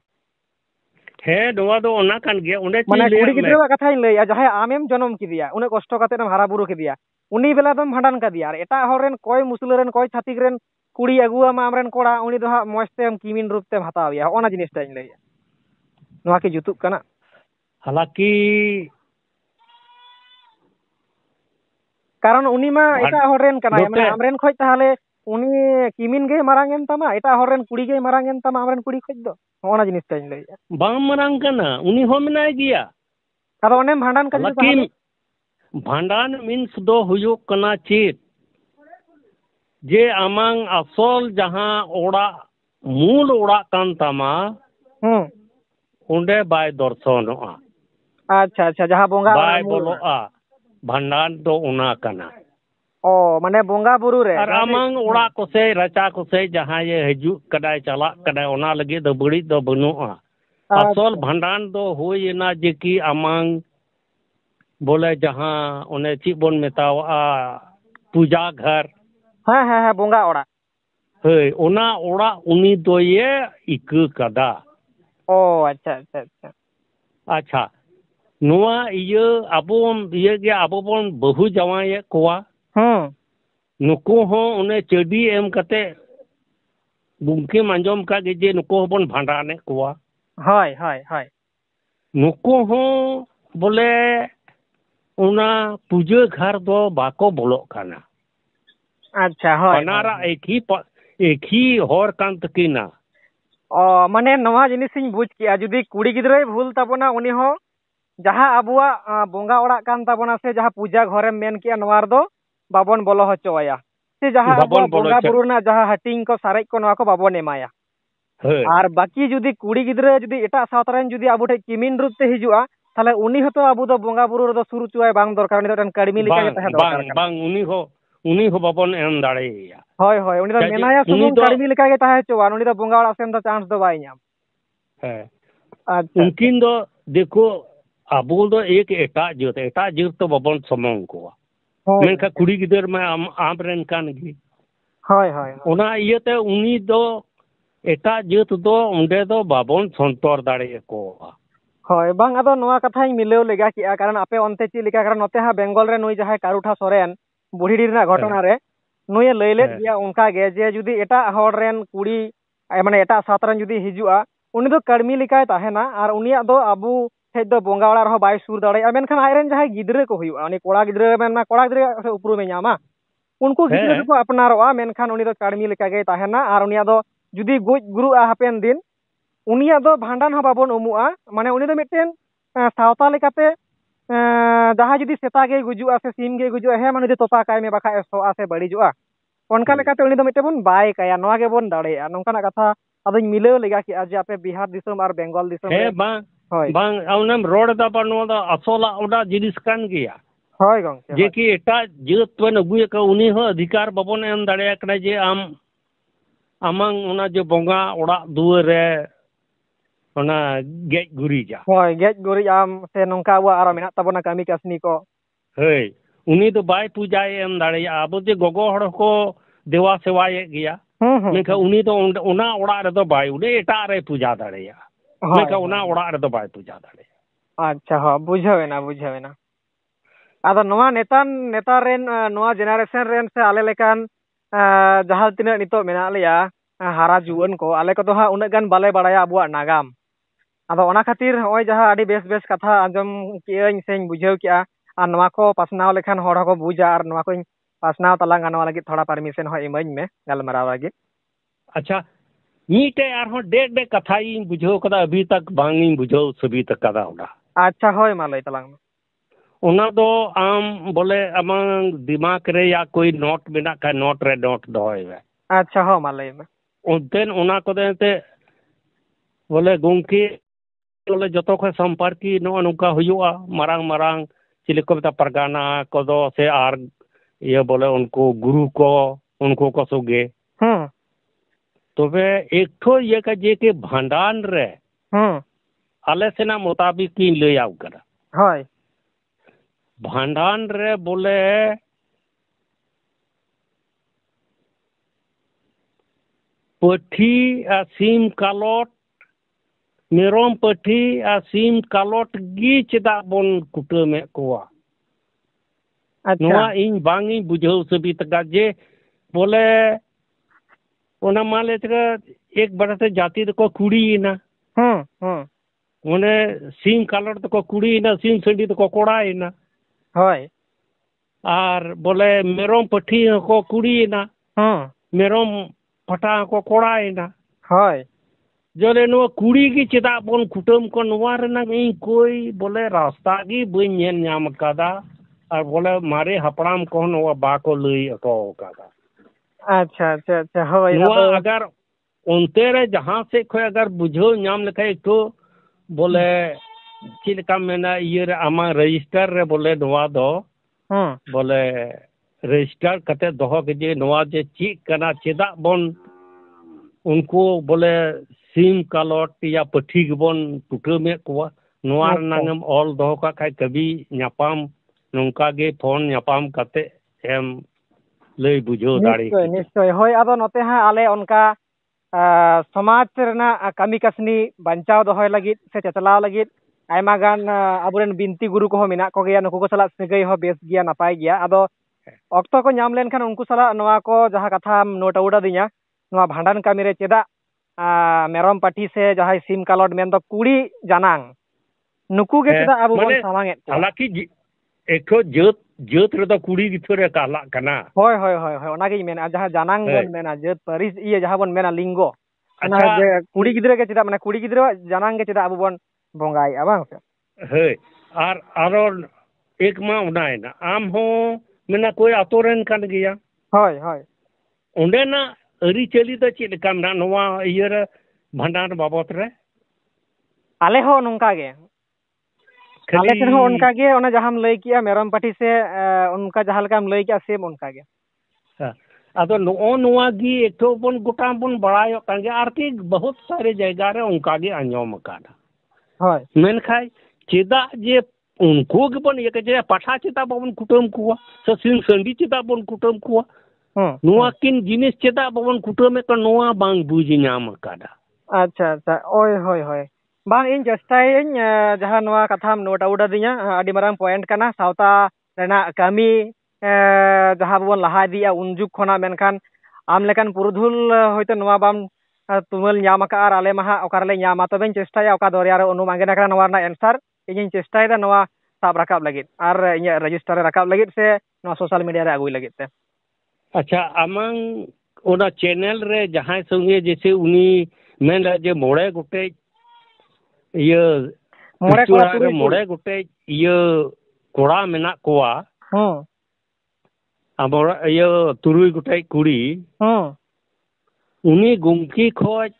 हे नोआ दो ओना कान गया उन्हें माने कुड़ी गिद्र कथा इन लय जहाय आमेम जन्म किदिया उने कष्ट कते हारा बुरु किदिया उनी बेला दम भांडान कदिया और एटा हर रेन कोय मुस्लिम रेन कोय छातिक रेन कुड़ी अगुआम आमरेन कोड़ा उनी दो हा मस्तेम किमिन रूप ते हताविया होना जिनिसटा इन लय नोआ के जुतुक कना। हालांकि कारण उनी मा एटा हरेन कना माने आमरेन खय ताहले उनी किमिन गे मारांगेन तमा एटा हरेन कुड़ी गे मारांगेन तमा आमरेन कुड़ी खय दो होना जिनिस ताइन लय बाम मारांग कना उनी हो मेनाय गिया आदो ओनेम भांडान का ताहले भांडान मीन्स दो हुयो कना चेत जे आमांग असल जहां ओड़ा मूल ओड़ा कान तमा उंडे बाय दर्शनोआ। अच्छा अच्छा जहां बोंगा बाय बोलोआ भांडान दो उना कना ओ माने बोंगा बुरु रे और आमांग ओड़ा कोसे रचा कोसे जहां ये हजू कडाय चला कडाय ओना लगे दो बड़ी दो बनुआ। असल भांडान दो होइना जे कि आमांग बोले जहां ओने ची बोन मेतावा पूजा घर हाँ हाँ हाँ बोंगा ओड़ा हे ओना ओड़ा उनी दो ये इक कदा। ओ अच्छा अच्छा अच्छा अच्छा नोआ इये अबो इये गे अबो बोन बहु जवाये कोआ नुको हो उन्हें चेडी एम कते बुंके मंजोम का जे नुको बोन भांडाने कोआ हाय हाय हाय नुको हो बोले उना पूजा घर दो बाको बोलो काना। अच्छा हाय पनारा एक ही हर कान तकिना ओ माने नोआ जिनिसिन बुझ किया जुदी कुड़ी गिद्रय भूल ताबोना उनी हो जहां अबुआ बोंगा ओड़ा कान ताबोना से जहां पूजा घरेम मेन किया नोआर दो बाबन बोलो हचोया से जहां अबुआ बोंगा बुरुना जहां हटिंग को सारेज को नोआ को बाबन एमाया और बाकी जुदी कुड़ी गिद्र जुदी एटा सावतारेन जुदी आबु ठे किमिन रूप ते हिजुआ ताले उनी हतो आबु दो बोंगा बुरु रो सुरु चुआय बांग दरकार उनी दो कड़मी लिका के तहे दरकार बांग उनी हो बाबन एम दाड़ेया होय होय उनी दो मेनाया सुमुंग कड़मी लिका के तहे चुआ उनी दो बोंगा ओड़ा सेम दो चांस दो बाय न्याम है अच्छा उनकिन दो देखो आबु दो एक एटा जत तो बाबन समंग को मेनका कुड़ी गिदर में आम रेन कान गी होय होय ओना इयते उनी दो एटा जत दो उंडे दो बाबन संतर दाड़े को होय बांग आदो नोआ कथाई मिलेव लेगा किया कारण आपे ओनते ची लिका कारण नोते हा बेंगल रे नुई जहाय कारुठा सोरेन बुढ़ीडी रेना घटना रे नुई लैले गया उनका गे जे जुदी एटा हर रेन कुड़ी माने एटा सातरन जुदी हिजुआ उनी दो कड़मी लिकाय ताहेना और उनिया दो आबू ठेज दो बोंगा ओड़ा रहो बाय सुर दाड़े मेनखान आयरेन जहाय गिद्रे को हुआ उनी कोड़ा गिद्रे मेन कोड़ा गिद्रे से उपरू में न्यामा उनको गिद्रे को अपनारोआ मेनखान उनी दो कड़मी लिका गे ताहेना और उनिया दो जुदी गोज गुरुआ हापेन दिन उनिया दो भांडान हो बाबन उमुआ माने उनी दो मिटेन सावता लेकाते जहां जुदी सेता गे गुजुआ से सीम गे गुजुआ हे माने तोपा काय में बाखा सोआ से बड़ीजुआ उनका लेकाते उनी दो मिटे बोन बाय काया नोआ गे बोन दाड़ेया नोंकाना कथा अदोኝ मिलेव लेगा कि आज आपे बिहार दिसम और बेंगल दिसम हे बांग औनम रोड दा पर नो दा असोला ओडा जिनिस कान गिया होय गंके जे कि एटा जत पन अगुए का उनी हो अधिकार बाबन एम दाड़ेया कना जे आम आमांग ओना जे बोंगा ओड़ा दुआर रे ओना गेज गुरीजा होय गेज गुरी आम से नोंका वा आरो मेना तबना कामी कासनी को हेय उनी तो बाय पूजा एम दाड़ेया आबो जे गोगो हड़ को देवा सेवाये गिया मेखा उनी तो ओना ओड़ा रे दो बाय उनी एटा रे पूजा दाड़ेया मेखा ओना ओड़ा रे दो बाय पूजा दाड़ेया। अच्छा हां बुझावेना आदो नोआ नेता रेन नोआ जेनरेशन रेन से आले लेकान जहां तिना नितो मेना लेया हारा जुवन को आले को तो हा उना गान बाले बड़ाया अबुआ नागाम ᱟᱫᱚ ᱚᱱᱟ ᱠᱷᱟᱹᱛᱤᱨ ᱱᱚᱜᱼᱚᱭ ᱡᱟᱦᱟᱸ ᱟᱹᱰᱤ ᱵᱮᱥ ᱵᱮᱥ ᱠᱟᱛᱷᱟ ᱟᱸᱡᱚᱢ ᱠᱮᱜᱼᱟᱹᱧ ᱥᱮᱧ ᱵᱩᱡᱷᱟᱹᱣ ᱠᱮᱜᱼᱟ ᱟᱨ ᱱᱚᱣᱟ ᱠᱚ ᱯᱟᱥᱱᱟᱣ ᱞᱮᱠᱷᱟᱱ ᱦᱚᱲ ᱦᱚᱸᱠᱚ ᱵᱩᱡᱟ ᱟᱨ ᱱᱚᱣᱟ ᱠᱚᱧ ᱯᱟᱥᱱᱟᱣ ᱛᱟᱞᱟᱝᱟ ᱱᱚᱣᱟ ᱞᱟᱹᱜᱤᱫ ᱛᱷᱚᱲᱟ ᱯᱟᱨᱢᱤᱥᱚᱱ ᱦᱚᱸ ᱤᱢᱟᱹᱧ ᱢᱮ ᱜᱟᱞᱢᱟᱨᱟᱣ ᱞᱟᱹᱜᱤᱫ अच्छा मीटे आरहों डेढ़ डेढ़ कथा इन बुझाव कदा अभी तक बांग इन बुझाव सभी तक कदा उड़ा अच्छा होय मा लay तलांग में ओना दो आम बोले अमंग दिमाग रे या कोई नोट बिना का नोट रे नोट दोय वे अच्छा हो मा लay में उनतेन ओना को देते बोले गुंकी बोले जतो ख संपर्की नो नुका हुआ मरांग मरांग चिले को बता परगाना कोदो से आर ये बोले उनको गुरु को उनको को सुगे तबे एक ठो ये का जे के भंडान रे आले सेना मुताबिक की ले आउ करा होय भंडान रे बोले पठी सीम कालोट मेरोम पठी सीम कालोट गी चेदा बोन कुटमे कोआ अच्छा नोआ इन बांगी बुझाव सभी तक जे बोले ओना माले तक एक बड़ा से जाति को कुड़ी ना ओने सीम कालोट तो को कुड़ी ना सीम संडी तो को कोड़ा ना होय आर बोले मेरोम पठी को कुड़ी ना मेरोम पटा को कोड़ा ना होय जोले नो कुड़ी की चेदा बोन कुटम को नोआ रे ना कोई बोले रास्ता की बई नेल नाम कादा और बोले मारे हपड़ाम को नोआ बा को लई को कादा अच्छा अच्छा अच्छा होय नोआ अगर उनते रे जहां से कोई अगर बुझो नाम लिखे तो बोले चिलका मेना ये आमा रजिस्टर रे बोले नोआ दो बोले रजिस्टर कते दोहो के जे नोआ जे ची कना चेदा बोन उनको बोले सीम कालोट या पठी बोन टुटे में को नोआ नांगम ऑल दोहो का खाय कभी न्यापाम नोंका गे फोन न्यापाम कते एम लई बुझो दाड़ी निश्चय निश्चय होय आदो नोते हां आले उनका समाज रेना कामी कसनी बंचाव दोहय लगित से चचलाव लगित आयमा गान अबुरेन बिनती गुरु को मेना को गया नुको को सला सगई हो बेस गया नापाय गया आदो अक्तो को नाम लेन खान उनको सला नोआ को जहां कथा नोट उड़ा दिया नोआ भांडान कामी रे चेदा मेरम पाठी से जहां सिम कालोड मेन दो कुड़ी जानांग नुकु गे चेदा अबु बन सामांगे हालांकि एको जत जत रे दो कुड़ी गिथरे काला कना होय होय होय होय ओना गे मेना जहां जानांग बन मेना जत परिस ये जहां बन मेना लिंगो अच्छा कुड़ी गिदरे के चेदा माने कुड़ी गिदरे जानांग गे चेदा अबु बन बोंगाई अबांग से हे आर आरो एक मा उनाय ना आम हो मेना कोई आतोरेन कान गया होय होय ओंडे ना अरी चली तो चेद काना नोवा इयर भंडार बाबत रे आले हो नोंका गे आले ठन हो उनका गे ओना जहां लई किया मेरम पाठी से उनका जहां लकाम लई किया सेम उनका गे अदो नो नोवा गी एकठो बन गोटा बन बड़ायो कान गे आर की बहुत सारे जगह रे उनका गे आंजोम काना होय मेन खाय चेदा जे उनको के बन एक जे पाठा चेदा बन कुटम कुआ ससिन संडी चेदा बन कुटम कुआ नोआ किन जिनिस चेदा बन कुटम के नोआ बांग बुझी नाम कादा अच्छा अच्छा ओय होय होय बांग इन चेष्टाय जहां नोआ कथाम नोट आउडा दिया आडी मारांग पॉइंट काना सावता रेना कामी जहां बन लहा दिया उनजुक खना मेनखान आम लेकान पुरुधुल होयतो नोआ बाम तुमल ᱧᱟᱢ ᱟᱠᱟ ᱟᱨ ᱟᱞᱮ ᱢᱟ ᱦᱟᱸᱜ ᱚᱠᱟᱨᱮᱞᱮ ᱧᱟᱢᱟ ᱛᱚᱵᱮᱧ ᱪᱮᱥᱴᱟᱭᱟ ᱚᱠᱟ ᱫᱚᱨᱭᱟ ᱨᱮ ᱩᱱᱩᱢ ᱟᱸᱜᱮᱱ ᱟᱠᱟᱱᱟ ᱱᱚᱣᱟ ᱨᱮᱱᱟᱜ ᱮᱱᱥᱟᱨ ᱤᱧᱤᱧ ᱪᱮᱥᱴᱟᱭᱮᱫᱟ ᱱᱚᱣᱟ ᱥᱟᱵ ᱨᱟᱠᱟᱵ ᱞᱟᱹᱜᱤᱫ ᱟᱨ ᱤᱧᱟᱹᱜ ᱨᱮᱡᱤᱥᱴᱟᱨ ᱨᱮ ᱨᱟᱠᱟᱵ ᱞᱟᱹᱜᱤᱫ ᱥᱮ ᱱᱚᱣᱟ ᱥᱳᱥᱟᱞ ᱢᱤᱰᱤᱭᱟ ᱨᱮ ᱟᱹᱜᱩᱭ ᱞᱟᱹᱜᱤᱫ ᱛᱮ अच्छा आमांग ओना चैनल रे जहां संगे जैसे उनी मेन जे मोड़े गुटे ये मोड़े गुटे ये कोड़ा मेना कोआ अब ये तुरुई गुटे कुड़ी उनी गुमकी खोज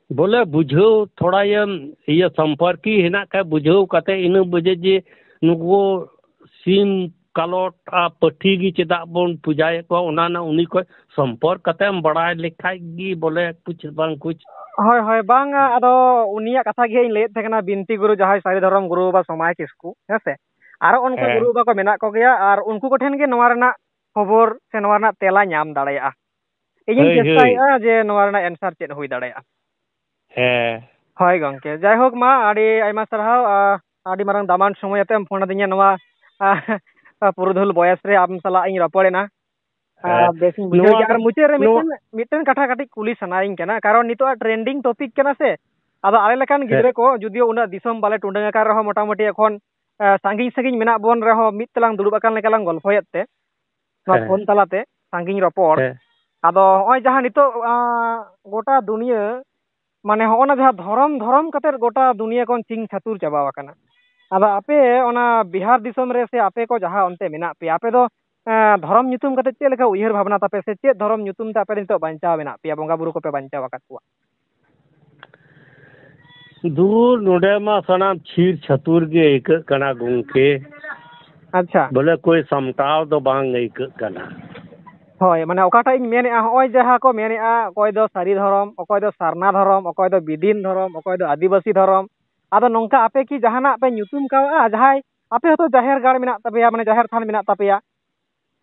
बोले बुझो थोड़ा ये संपर्की हेना का बुझो कते इन बजे जे नुको सीम कालोट पठी गी चेदा बोन पूजाए को ओना ना उनी को संपर्क कते बड़ा लिखाई गी बोले कुछ बांग कुछ होय होय बांग आदो उनिया कथा गे ले थेकना बिनती गुरु जहां सारी धर्म गुरु बा समाय किसकु हेसे आरो उनका गुरु बा को मेना को गया और उनको को ठेन गे नोवा रना खबर से नोवा रना तेला नाम दाड़ाया इᱧ चेष्टाया जे नोवा रना आंसर चेद हुई दाड़ाया हे होय गंके जाय होक मा आडी आइमा सरहाव आडी मारंग दामान समय अते फोन दिया नोवा पुरुधुल बयस रे आम सला इन रपड़ेना बेसिंग बुझे यार मुचे रे मिटन कथा काटी कुली सनाइंग केना कारण नितो ट्रेंडिंग टॉपिक केना से ᱟᱫᱚ ᱟᱞᱮ ᱞᱮᱠᱟᱱ ᱜᱤᱫᱽᱨᱟᱹ ᱠᱚ ᱡᱩᱫᱤও ᱩᱱᱟᱹᱜ ᱫᱤᱥᱚᱢ ᱵᱟᱞᱮ ᱴᱩᱰᱟᱹᱝ ᱟᱠᱟᱱ ᱨᱮᱦᱚᱸ ᱢᱚᱴᱟᱢᱩᱴᱤ ᱮᱠᱷᱚᱱ ᱥᱟᱺᱜᱤᱧ ᱥᱟᱺᱜᱤᱧ ᱢᱮᱱᱟᱜ ᱵᱚᱱ ᱨᱮᱦᱚᱸ ᱢᱤᱫ ᱛᱮᱞᱟᱝ ᱫᱩᱲᱩᱵ ᱟᱠᱟᱱ ᱞᱮᱠᱟ ᱞᱟᱝ ᱜᱚᱞᱯᱷᱚᱭᱮᱫ ᱛᱮ ᱱᱚᱣᱟ ᱯᱷᱳᱱ ᱛᱟᱞᱟᱛᱮ ᱥᱟᱺᱜᱤᱧ ᱨᱚᱯᱚᱲ ᱟᱫᱚ ᱦᱚᱸᱜᱼᱚᱭ ᱡᱟᱦᱟᱸ ᱱᱤᱛᱚᱜ ᱜᱚᱴᱟ ᱫᱩᱱᱤᱭᱟᱹ ᱢᱟᱱᱮ ᱦᱚᱸᱜᱼᱚ ᱱᱟ ᱡᱟᱦᱟᱸ ᱫᱷᱚᱨᱚᱢ ᱠᱟᱛᱮᱫ ᱜᱚᱴᱟ ᱫᱩᱱᱤᱭᱟᱹ ᱠᱷᱚᱱ ᱪᱷᱤᱝ ᱪᱷᱟᱹᱛᱩᱨ ᱪᱟᱵᱟᱣ ᱟᱠᱟᱱᱟ ᱟᱫᱚ ᱟᱯᱮ ᱚᱱᱟ ᱵᱤᱦᱟᱨ ᱫᱤᱥᱚᱢ ᱨᱮ ᱥᱮ ᱟᱯᱮ ᱠᱚ ᱡᱟᱦᱟᱸ ᱚᱱᱛᱮ ᱢᱮᱱᱟᱜ ᱯᱮᱭᱟ ᱟᱯᱮ ᱫᱚ ᱫᱷᱚᱨᱚᱢ ᱧᱩᱛᱩᱢ ᱠᱟᱛᱮ ᱪᱮᱫ ᱞᱮᱠᱟ ᱩᱭᱦᱟᱹᱨ ᱵᱷᱟᱵᱽᱱᱟ ᱛᱟᱯᱮ ᱥᱮ ᱪᱮᱫ ᱫᱷᱚᱨᱚᱢ ᱧᱩᱛᱩᱢ ᱛᱮ ᱟᱯᱮ ᱱᱤᱛᱚᱜ ᱵᱟᱧᱪᱟᱣ ᱢᱮᱱᱟᱜ ᱯᱮᱭᱟ ᱵᱚᱸᱜᱟ ᱵᱩᱨᱩ ᱠᱚᱯᱮ ᱵᱟᱧᱪᱟᱣ ᱟᱠᱟᱫ ᱠᱚᱣᱟ दूर नोडे मा सनाम छीर छतुर गे एक कना गुंके अच्छा बोले कोई समटाव दो बांग एक कना ᱦᱳᱭ ᱢᱟᱱᱮ ᱚᱠᱟᱴᱟᱜ ᱤᱧ ᱢᱮᱱᱮᱫᱼᱟ ᱦᱚᱸᱜᱼᱚᱭ ᱡᱟᱦᱟᱸ ᱠᱚ ᱢᱮᱱᱮᱫᱼᱟ ᱚᱠᱚᱭ ᱫᱚ ᱥᱟᱹᱨᱤ ᱫᱷᱚᱨᱚᱢ ᱚᱠᱚᱭ ᱫᱚ ᱥᱟᱨᱱᱟ ᱫᱷᱚᱨᱚᱢ ᱚᱠᱚᱭ ᱫᱚ ᱵᱤᱫᱤᱱ ᱫᱷᱚᱨᱚᱢ ᱚᱠᱚᱭ ᱫᱚ ᱟᱹᱫᱤᱵᱟᱹᱥᱤ ᱫᱷᱚᱨᱚᱢ ᱟᱫᱚ ᱱᱚᱝᱠᱟ ᱟᱯᱮ ᱠᱤ ᱡᱟᱦᱟᱱᱟᱜ ᱯᱮ ᱧᱩᱛᱩᱢ ᱠᱟᱣᱟᱜᱼᱟ ᱡᱟᱦᱟᱸᱭ ᱟᱯᱮ ᱦᱚᱸᱛᱚ ᱡᱟᱦᱮᱨ ᱜᱟᱲ ᱢᱮᱱᱟᱜ ᱛᱟᱯᱮᱭᱟ ᱢᱟᱱᱮ ᱡᱟᱦᱮᱨ ᱛᱷᱟᱱ ᱢᱮᱱᱟᱜ ᱛᱟᱯᱮᱭᱟ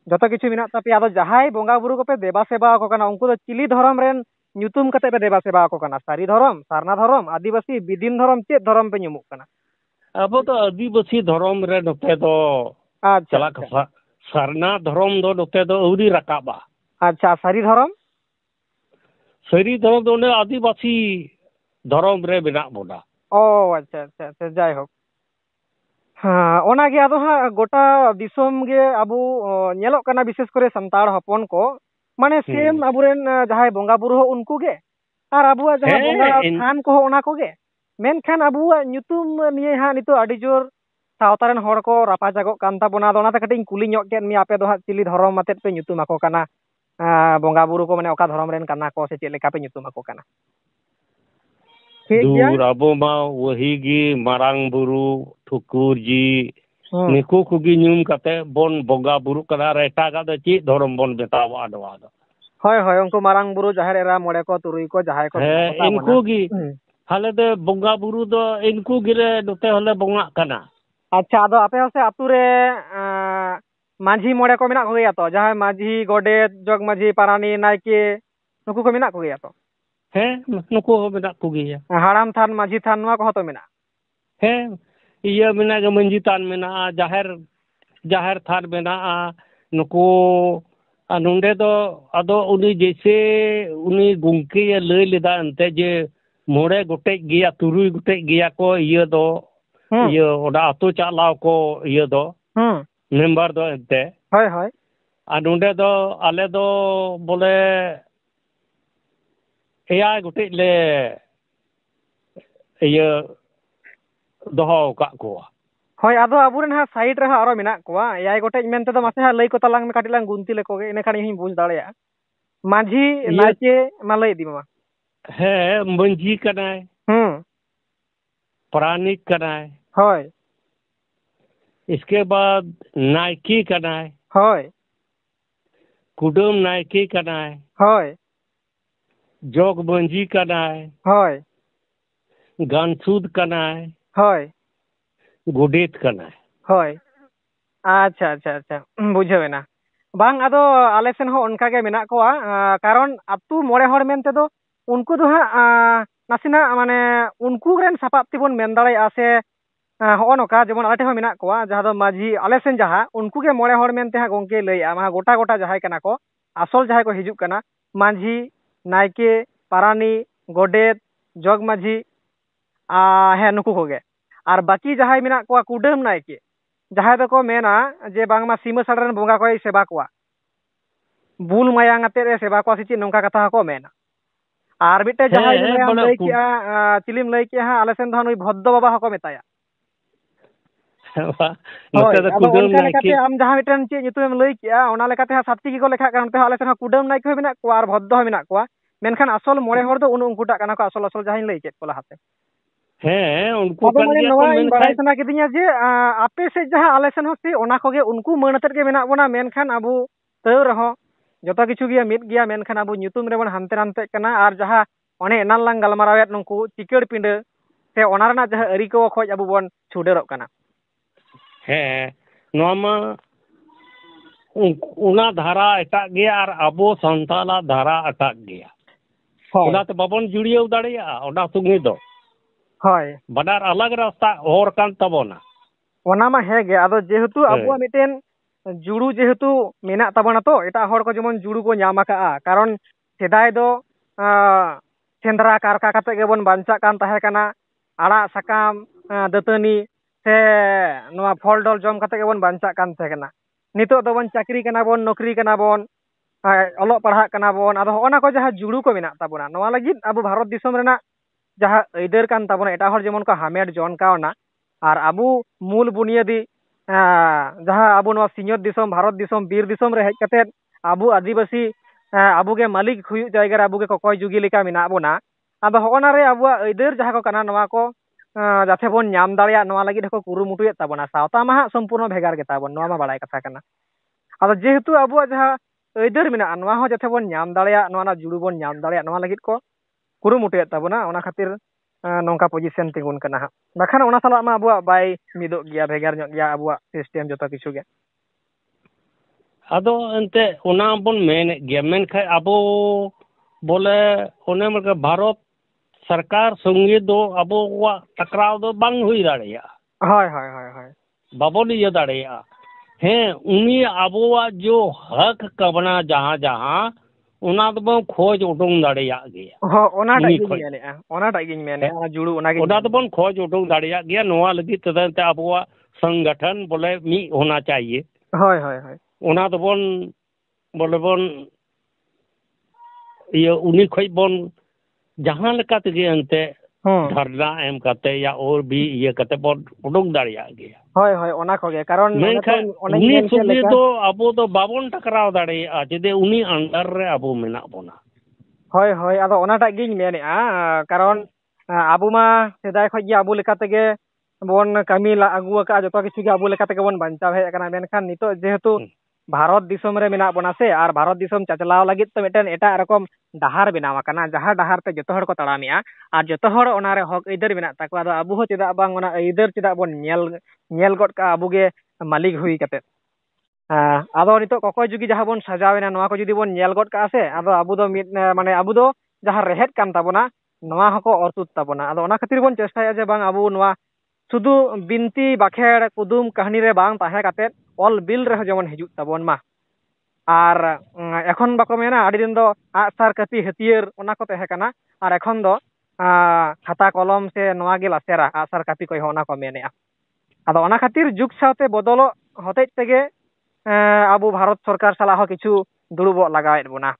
ᱡᱚᱛᱚ ᱠᱤᱪᱷᱩ ᱢᱮᱱᱟᱜ ᱛᱟᱯᱮᱭᱟ ᱟᱫᱚ ᱡᱟᱦᱟᱸᱭ ᱵᱚᱸᱜᱟ ᱵᱩᱨᱩ ᱠᱚᱯᱮ ᱫᱮᱵᱟ ᱥᱮᱵᱟ ᱟᱠᱚ ᱠᱟᱱᱟ ᱩᱱᱠᱩ ᱫᱚ ᱪᱤᱞᱤ ᱫᱷᱚᱨᱚᱢ ᱨᱮᱱ ᱧᱩᱛᱩᱢ ᱠᱟᱛᱮ ᱯᱮ ᱫᱮᱵᱟ ᱥᱮᱵᱟ ᱟᱠᱚ ᱠᱟᱱᱟ ᱥᱟᱹᱨᱤ ᱫᱷᱚᱨᱚᱢ ᱥᱟᱨᱱᱟ ᱫᱷᱚᱨᱚᱢ ᱟᱹᱫᱤᱵᱟᱹᱥᱤ ᱵᱤᱫᱤᱱ ᱫᱷᱚᱨᱚᱢ ᱪᱮᱫ ᱫᱷᱚᱨᱚᱢ ᱯᱮ ᱧᱩᱢᱩᱜ ᱠᱟᱱᱟ अब तो आदिवासी धर्म रे नोते दो ᱟᱪᱪᱷᱟ चला सरना धर्म दो नोते दो औरी रकाबा ᱟᱪᱪᱷᱟ ᱥᱟᱹᱨᱤ ᱫᱷᱚᱨᱚᱢ सरी धर्म दो ने आदिवासी धर्म रे बिना बोला ও আচ্ছা আচ্ছা আচ্ছা যাই হোক হ্যাঁ ওনাগে আদো হ্যাঁ গোটা দিশম গে আবু ñeলok kana বিশেষ করে সান্তাড় হপন কো মানে সেম আবুরেন যাহাই বঙ্গা বুরু হো উনকু গে আর আবুয়া যাহা বঙ্গা থান কো ওনা কো গে মেনখান আবুয়া ñutum নিয়ে হ্যাঁ নিতো আডি জোর সাওতারেন হড় কো রাপা জাগক কান তাবona ᱟᱫᱚ ᱚᱱᱟᱛᱮ ᱠᱟᱹᱴᱤᱡ ᱤᱧ ᱠᱩᱞᱤ ᱧᱚᱜ ᱠᱮᱫ ᱢᱮᱭᱟ ᱟᱯᱮ ᱫᱚ ᱦᱟᱸᱜ ᱪᱤᱞᱤ ᱫᱷᱚᱨᱚᱢ ᱟᱛᱮᱫ ᱯᱮ ᱧᱩᱛᱩᱢ ᱟᱠᱚ ᱠᱟᱱᱟ ᱵᱚᱸᱜᱟ ᱵᱩᱨᱩ ᱠᱚ ᱢᱟᱱᱮ ᱚᱠᱟ ᱫᱷᱚᱨᱚᱢ ᱨᱮᱱ ᱠᱟᱱᱟ ᱠᱚ ᱥᱮ ᱪᱮᱫ ᱞᱮᱠᱟ ᱯᱮ ᱧᱩᱛᱩᱢ ᱟᱠᱚ ᱠᱟᱱᱟ दूर अबो मा वही गी मारांग बुरु ठुकुर जी निकु कुगी ᱧᱩᱢ कते बोन बोंगा बुरु कना रे एटागा दो ची धर्म बोन बेतावा दवा दो হয় হয় उनको मारांग बुरु जाहेर एरा मोड़े को तुरुई को जाहाय को इनको गी हाले दे बोंगा बुरु दो इनको गिरे नोते हले बोंगा कना अच्छा आदो आपे होसे आतु रे माझी मोड़े को मेना गया तो जहां माझी गोडेत जग माझी पारानी नायके नुकु को मेना गया तो है नुकु हो मेना को गिया हाड़ाम थान माझी थान नवा को तो मेना है इया मेना गे मंजी थान मेना जाहेर जाहेर थान मेना नुकु नोंडे दो अदो उनी जैसे उनी गुंकी लय लेदा अंते जे मोड़े गोटे गिया तुरुई गोटे गिया को इया दो इया ओडा अतो चालाव को इया दो मेंबर दो अंते হয় হয় आ नोंडे दो आले दो बोले एया गोटे ले इया दोहो का को হয় আদো আবুরেন হা সাইড রে আরো মেনা কোয়া এয়াই গোটে মেনতে তো মাসে হা লই ko talang me katilang gunti le koge ene khani hin buj dareya माझी नाचे मा लई दी मामा है मंजी कनाय प्राणिक कनाय হয় इसके बाद नायकी कनाय হয় कुडुम नायकी कनाय হয় जोग मंजी कनाय হয় गानसुद कनाय হয় गुडेत कनाय হয় আচ্ছা আচ্ছা আচ্ছা বুঝাবে না बांग आदो आले सेन हो उनका के मेना कोआ कारण अतु मोड़े हड़ मेन तेदो उनको दो हा नासिना माने उनको रेन सापाप तिबन मेन दाड़े से हो नका जेमन आले हो मेना कोआ जहां दो माझी आले सेन जहां उनको के मोड़े हड़ मेन ते हा गोंके लइया मा गोटा गोटा जहाय कना को आसल जहाय को हिजुक कना माझी नायके पारानी गोडेत जग माझी हे नुकु कोगे और बाकी जहाय मेना कोआ कुडम नायके जहां दो को मेना जे बांगमा सीमा साड़न बोंगा को सेवा को बुल मायांग आते रे सेवा को से नौका कथा को मेना और बिटे जहां लई किया चिलिम लई किया हा आले सेन दो नुई भद्द बाबा हको मेताया नोते दो कुडम नायके आम जहां बिटन चे nyutum लई किया ओना लेकाते हा सात्ती को लेखा कारण ते आले सेन कुडम नायके हो मेना को और भद्द हो मेना को मेनखान आसल मोड़े हर दो उनकुटा कना को आसल आसल जहां लई केत को लाहाते हैं उनको कन गया को मेन बड़ाई सना किदिया जे आपे से जहां आले सेन होसी ओना कोगे उनको मनतत के मेना बोना मेनखान अबु तौ रहो जतो किछु गिया मिट गिया मेनखान अबु nyutum रे बन हानते नानते कना और जहां ओने एनान लांग गलमारावेत नुकु चिकड़ पिंडे से ओना रना जहां अरी को खोज अबु बन छुडेरक कना है नोमा उना धारा एटा गया और अबो संताला धारा अटक गया ओना तो बाबन जुड़ियो दाड़िया ओना सुंगी दो হয় बाडार अलग रास्ता और कान तबोना ओना मा हेगे आदो जेहेतु अबुआ मिटेन जुड़ू जेहेतु मेना तबना तो एटा हर को जेमन जुड़ू को ᱧᱟᱢ आका कारण सेदाय दो सेंद्रा कारका कते गेबन बांचा कान ताहे कना आड़ा साकाम दतनी से नवा फल डल जम कते गेबन बांचा कान ताहे कना नितो दोबन चाकरी कना बोन नौकरी कना बोन ऑलोग पढ़ा कना बोन आदो होना को जहां जुड़ू को मेना ताबोना नवा लगित अब भारत दिसम रेना जहां ऐदर कान ताबोना एटा हर जेमन को हामेट जन कावना और अबू मूल बुनियादी जहां अबू नवा सिंहत दिसम भारत दिसम बीर दिसम रे हेज कते अबू आदिवासी अबू के मालिक हुई जायगा अबू के ककय जुगी लेका मेना बोना आदो होना रे अबू ऐदर जहां को कना नवा को जाथे बोन नाम दाड़िया नवा लगित को कुरुमुटुए ताबोना सावता मा संपूर्ण भेगार के ताबोन नवा मा बाड़ाय कथा कना आदो जेहेतु अबू जहां ऐदर मेना नवा हो जाथे बोन नाम दाड़िया नवा ना जुड़ू बोन नाम दाड़िया नवा लगित को कुरुमुटुए ताबोना ओना खातिर नौका पोजिशन तिगुन कना हा बाखान ओना साला मा अबू बाय मिदो गया भेगार ᱧᱚᱜ गया अबू सिस्टम जतो किछु गे आदो एंते ओना बोन मेन गया मेन खाय अबो बोले ओने मके भारत सरकार संगे दो अबो वा टकराव दो बांग हुई दाड़िया हाय हाय हाय हाय बाबो लिया दाड़िया हैं उनी अबोवा जो हक कबना जहां जहां ओना दबो खोज उडुंग दाड़िया गया हो ओना टागिन मेने ओना जुड़ू ओना दबो खोज उडुंग दाड़िया गया नोआ लगी तदते अबोवा संगठन बोले मी होना चाहिए हाय हाय हाय ओना दबोन बोले बोन ये उनी खोज बोन जहां लका तगे अंते धरना एम कते या और भी ये कते बोन उडुंग दाड़िया गया हाय हाय ओना खोगे कारण उनी सुबे तो अबो तो बाबोन टकराव दाड़िया जदे उनी अंडर रे अबो मेना बोना हाय हाय आदो ओना टागिन मेने कारण अबो मा सेदाय खोज अबो लेका तगे बोन कामी ला अगुआ का जतो किछु अबो लेका तगे बोन बांचा हे kana मेनखान नितो जेहेतु भारत दिसम रे मेना बोना से और भारत दिसम चाचलाव लगित तो मिटन एटा रकम डहार बनावा कना जहां डहार ते जतो हर को तड़ामिया और जतो हर ओना रे हक ऐदर मेना ताको आदो अबो हो चेदा बांग ओना ऐदर चेदा बोन नेल गड का अबो गे मालिक हुई कते आदो नितो ककय जुगी जहां बोन सजावेना नवा को जुदी बोन नेल गड का से आदो अबो दो माने अबो दो जहां रेहेत कान ताबोना नवा हको अर्थुत ताबोना आदो ओना खातिर बोन चेष्टाया जे बांग अबो नवा शुधु बिनती बाखेड़ कुदुम कहानी रे बांग ताहे काते ऑल बिल रे जेमन हिजुत ताबोन मा और एखन बाको मेना आडी दिन दो आसार कपि हथियार ओना को तहे कना और एखन दो खाता कलम से नवा गे लासेरा आसार कपि को होना को मेने आदो ओना खातिर जुग साथे बदलो होते तेगे अबो भारत सरकार साला हो किछु दुरुबो लगाएत बोना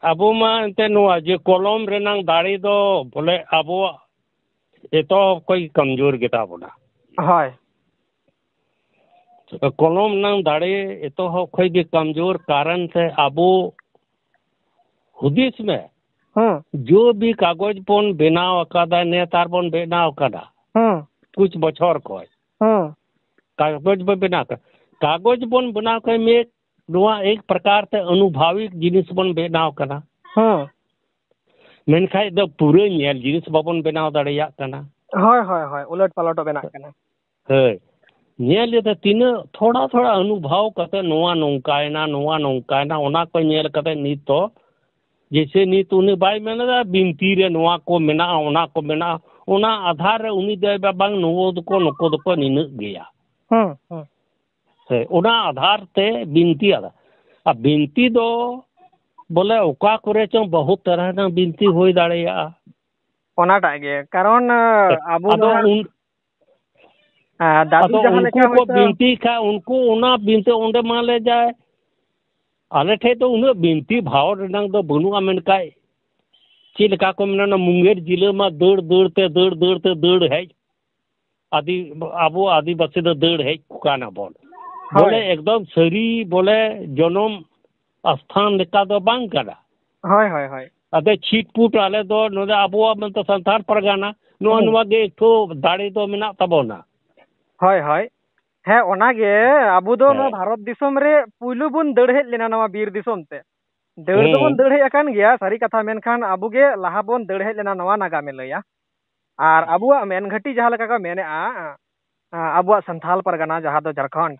अबो मा एंते नोआ जे कलम रेनांग दाड़ी दो बोले अबो एतो कोई कमजोर गेता बोना हाय कलम नांग दाड़े एतो हो कोई के कमजोर कारण से अबो हुदिस में जो भी कागज बोन बनाव अकादा नेतार बोन बनाव अकादा कुछ बछर कोय कागज बोन बनाव कागज बोन बनाव कोय में नोआ एक प्रकार से अनुभविक जिनिस बोन बनाव कना मेनखाय दो पूरे नेल जिनिस बाबोन बनाव दाड़िया कना हाय हाय हाय उलट पलट बना कना है नेल ये तीन थोड़ा थोड़ा अनुभव कते नोआ नौकायना ओना को नेल कते नीत तो जैसे नीत उनी बाय मेना बिनती रे नोआ को मेना ओना आधार रे उनी दे बांग नो को निन गया है ओना आधार ते बिनती आदा आ बिनती दो बोले ओका करे चो बहुत तरह ना बिनती होई दाड़िया ओनाटा गे कारण अबो दादू जहां लेका को बिनती का उनको ओना बिनती ओंडे मान ले जाए आले ठे तो उन बिनती भाव रेनांग दो बनुआ मेनकाय ची लेका को मेना मुंगेर जिले में दौड़ है आदि अबो आदिवासी दो दौड़ है कुकाना बोल बोले एकदम सरी बोले जनम स्थान लेका दो बांग करा हाय हाय हाय अदे छिटपुट आले दो नोदे अबो मन तो संसार परगाना नो गे एक दाड़ी दो मेना तबोना हाय हाय है ओना गे अबो दो नो भारत दिसम रे पुइलु बुन दड़ हेज लेना नवा बीर दिसम ते दड़ दो बन दड़ हेज अकान गया सारी कथा मेनखान अबो गे लाहा बोन दड़ हेज लेना नवा नागा में लया और अबुआ मेन घटी जहां लका का मेने अबुआ संथाल परगना जहां दो झारखंड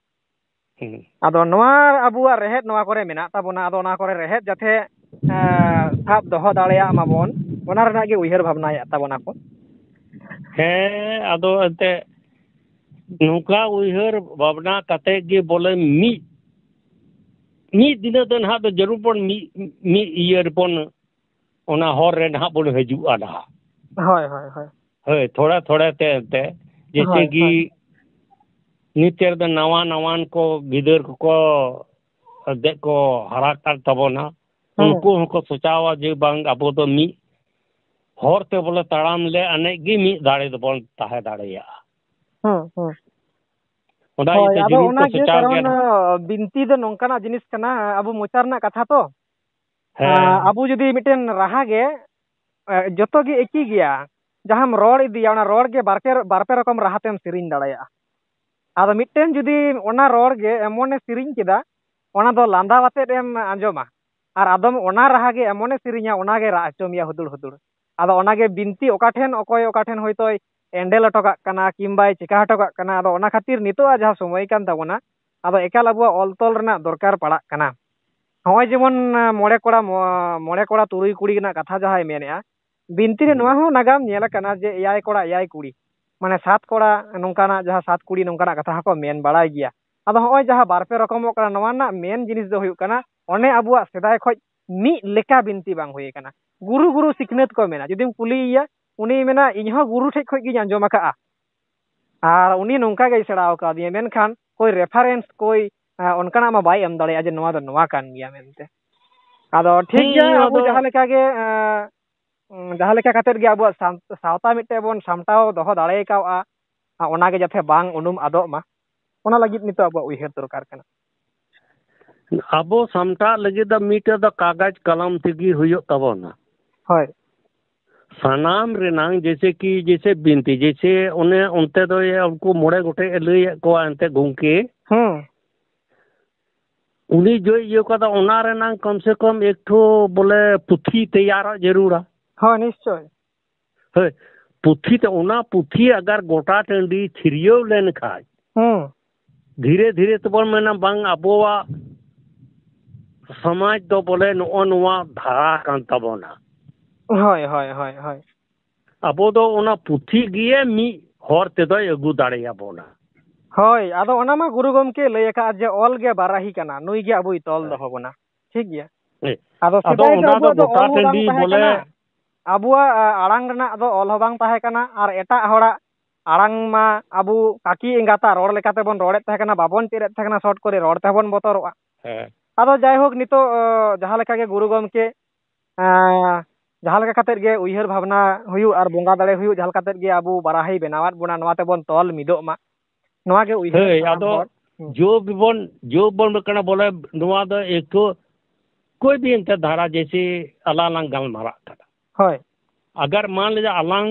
आदो नवा अबुआ रेहेद नवा करे मेना ताबोना आदो ना करे रेहेद जाथे साब दोहो दाड़िया माबोन ओना रेना गे उयहर भावना या ताबोना को है आदो अते नुका उयहर भावना कते गे बोले मी दिन दन हा तो जरूर पन मी ईयर पन ओना हर रे नहा बोल हजुआ नहा होय होय होय होय थोड़ा थोड़ा ते जैसे कि नित्यर द नवा नवान को गिदर को दे को हरा कर तबोना उनको हमको सोचावा जे बांग अबो तो मी हर ते बोले ताड़ाम ले अने गी मी दाड़े दो बोल ताहे दाड़ेया ओना ये जरूर को सोचा गया बिनती दो नोंकाना जिनिस कना अबो मोचारना कथा तो अबो जदी मिटेन राहा गे जतो गे एकी गया जहां रोड इदिया ओना रोड गे बारपे रकम राहतेम सिरिन दाड़ेया आदो मिटेन जदी ओना रोड गे एमोने सिरिन केदा ओना दो लांदा वाते एम आंजोमा और आदम ओना राहा गे एमोने सिरिnya ओना गे राचोमिया हुदुड़ हुदुड़ आदो ओना गे बिनती ओकाठेन होयतो एंडेल अटोका कना किंबाय चिका अटोका कना आदो ओना खातिर नितो जहां समय कान ताबोना आदो एकाल अबुआ ऑलतोल रेना दरकार पड़ा कना होय जेमन मोड़े कोड़ा तुरुई कुड़ी ना कथा जहाय मेनेआ बिनती रे नोआ हो नागाम नेला कना जे एयाय कोड़ा एयाय कुड़ी माने 7 कोड़ा नोंकाना जहां 7 कुड़ी नोंकाना कथा को मेन बाड़ाय गिया आदो होय जहां बारपे रकमो कना नोआ ना मेन जिनिस दो हुयु कना ओने अबुआ सेदाय खoj मी लेका बिनती बांग हुय कना गुरु सिखनेत को मेना जदिम कुलिया उनी मेना इन्हो गुरु ठेक खoj गी आंजोम का आर उनी नोंका गे सेड़ाव का दिए मेनखान कोई रेफरेंस कोई उनकाना मा बाय एम दाड़े जे नोआ दो नोआ कान गिया मेनते आदो ठीक गया अबु जहां लेका गे जहां लेका कातेर गे अबु सावता मिटे बोन सामटाव दोहो दाड़े कावा ओना गे जथे बांग उनुम आदो मा ओना लगित नितो अबु उइहर दरकार कना अबो सामटा लगी द मीटर द कागज कलम तिगी हुयो तबोना होय सनाम रेनांग जैसे बिनती जैसे उन्हें उनते तो ये उनको मोड़े गोटे लई को अंते घुंके उन्हीं जो ये कदा ओना रेनांग कम से कम एक ठो बोले पुथी तैयार जरूर हां निश्चय है पुथी तो ओना पुथी अगर गोटा टंडी छिरियो लेन खाय धीरे धीरे तो बोल मेना बांग अबोवा समाज तो बोले नो नोआ धारा कान तबोना होय होय होय होय अबो दो ओना पुथी गिए मी हर ते दो अगु दाड़ेया बोना होय आदो ओना मा गुरु गमके लय का जे ऑल गे बाराही कना नुई गे अबुई तोल दो होबना ठीक गया आदो ओना दो गोटा टंडी बोले अबुआ आड़ांग रना आदो ऑल हो बांग ताहे कना और एटा होड़ा आड़ांग मा अबु काकी एंगाता रोड लेकाते बोन रोड़े ताहे कना बाबोन चेरे ताहे कना शॉर्ट करे रोड ताहे बोन बोतरोआ आदो जाय होक नितो जहां लेका गे गुरु गमके जहां लेका कातेर गे उइहर भावना हुयु और बोंगा दाड़े हुयु जहां कातेर गे अबु बाराही बेनावात बुना नवाते बोन तोल मिदो मा नवा गे उइहर आदो जो बोन कना बोले नवा द एक तो कोई भी इंत धारा जैसे अलालंग गलमारा कना होय अगर मान लीजिए अलांग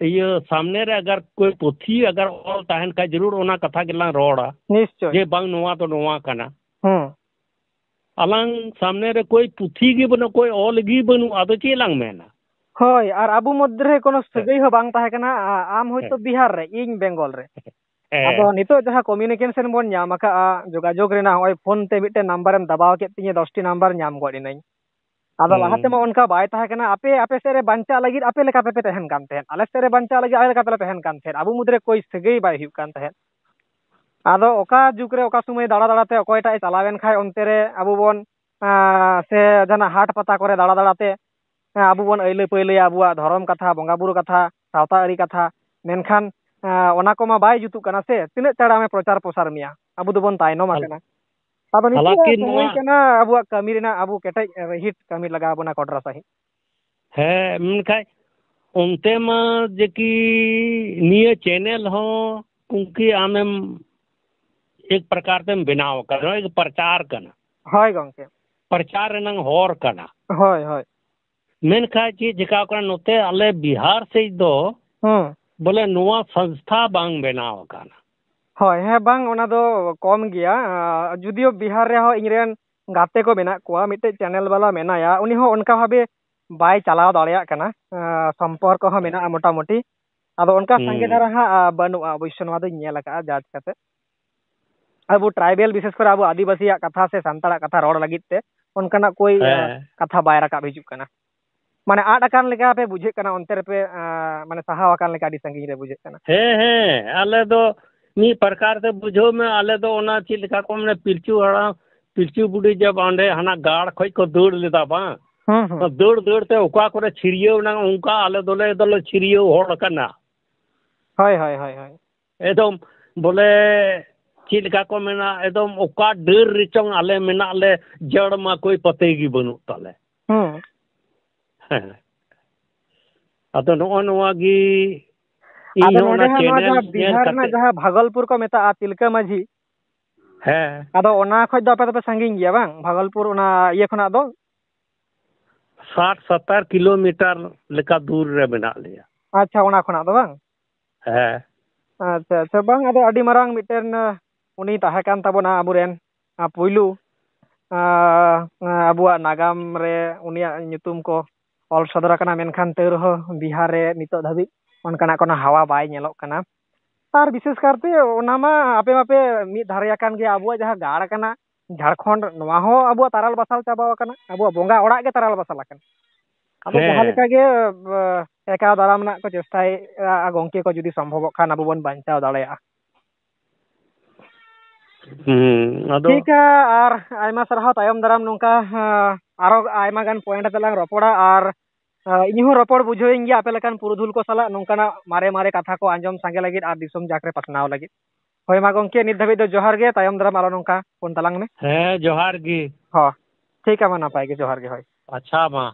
ये सामने रे अगर कोई पुथी अगर ऑल ताहन का जरूर ओना कथा गेलां रोड़ा निश्चय जे बांग नवा तो नवा कना अलांग सामने रे कोई पुथी गे बनो कोई ऑल गी बनु आदो चेलांग मेना होय और अबु मध्य कोनो सगई हो बांग ताहे कना आम होयतो बिहार रे इन बेंगल रे आदो नितो जहां कम्युनिकेशन बोन नाम का जोगाजोग रेना होय फोन ते मिटे नंबर एम दबाव के तिये 10 टी नंबर नाम गडी नै आदो लाहाते मा उनका बाय ताहे कना आपे सेरे बंचा लगी आपे लेका पे तहन कान तहन आले सेरे बंचा लगी आले लेका पे तहन कान तहन अबु मुद्रे कोई सगई बाय हिउ कान तहन आदो ओका जुग रे ओका समय दाड़ा दाड़ाते ओकयटा चलावेन खाय ओनते रे अबु बोन से जना हाट पता करे दाड़ा दाड़ाते अबु बोन अइले पइले अबुआ धर्म कथा बोंगा बुरु कथा सावता अरी कथा मेनखान ओना को मा बाय जुतु कना से तिने चढ़ा में प्रचार प्रसार मिया अबु दो बोन तायनो मा कना अब नितो समय कना अबुआ कमी रेना अबु केटे हिट कमी लगा बोना कोडरा सही है मनखाय उनते मा जेकी निये चैनल हो उनकी आमेम एक प्रकार से बनाव करना एक प्रचार करना होय गंके प्रचार नंग होर करना होय होय मेनखा ची जिका करना नोते अले बिहार से दो बोले नोआ संस्था बांग बनाव करना होय है बांग ओना दो कम गिया जुदियो बिहार रे हो इंग्रेन गाते को मेना कोआ मिटे चैनल वाला मेनाया उनी हो उनका भाबे बाय चलाव दाड़िया कना संपर्क हो मेना मोटा मोटी आदो उनका संगे धारा हा बनु अवश्य नवा दो नेला का जाज कते अब ट्राइबल विशेष कर अब आदिवासी कथा से सांताड़ा कथा रोड लगित ते उनकाना कोई कथा बाय रका हिजुक कना माने आड अकान लेका पे बुझे कना ओनते रे पे माने सहाव अकान लेका डी संगी रे बुझे कना हे आले दो मी प्रकार से बुझो में आले दो ओना ची लेका को मने पिलचू हड़ा पिलचू बुडी जब आंडे हना गाड़ खोज को दौड़ लेदा बा दौड़ दौड़ ते ओका करे छिड़ियो ना उनका आले दोले छिड़ियो होड़ कना हाय हाय हाय हाय एकदम बोले चीज का को मेना एकदम ओका डर रिचोंग आले मेना ले जड़ मा कोई पते की बनु ताले अतो नोआ गी आदो नोडे हा बिहार ना जहां भागलपुर को मेता तिलका माझी है आदो ओना खoj दो पे संगिंग गया बांग भागलपुर ओना ये खना दो 60-70 किलोमीटर लेका दूर रे बना लिया अच्छा ओना खना दो बांग है अच्छा अच्छा बांग आदो अडी मारांग मिटेन उनी ताहे कान ताबोना अबुरेन पुइलू अबुआ नागाम रे उनिया nyutum को ऑल सदर कना मेनखान ते रहो बिहार रे नितो धाबी ओनकाना कोना हवा बाय नेलोक कना और विशेष करते ओना मा आपे मापे मी धारिया कान गे अबुआ जहां गाड़ कना झारखंड नवा हो अबुआ ताराल बसाल चाबाव कना अबुआ बोंगा ओड़ा के ताराल बसाल कना अब जहां लेका गे एका दाराम ना को चेष्टाय गोंके को जुदी संभव खान अबु बन बांचाव दाड़ेया ठीक है और आयमा सरहा तायम दाराम नोंका आरो आयमा गान पॉइंट तलांग रोपड़ा और इन्हू रोपड़ बुझोइंग गया आपे लेकान पुरुधुल को साला नोंकाना मारे मारे कथा को आंजम सांगे लगित और दिसम जाकरे पसनाव लगित होय मा गोंके नित धाबी दो जोहार गे तायम दाराम आलो नोंका फोन तलांग में जोहार गी हां ठीक है मा नापाय गे जोहार गे होय अच्छा मा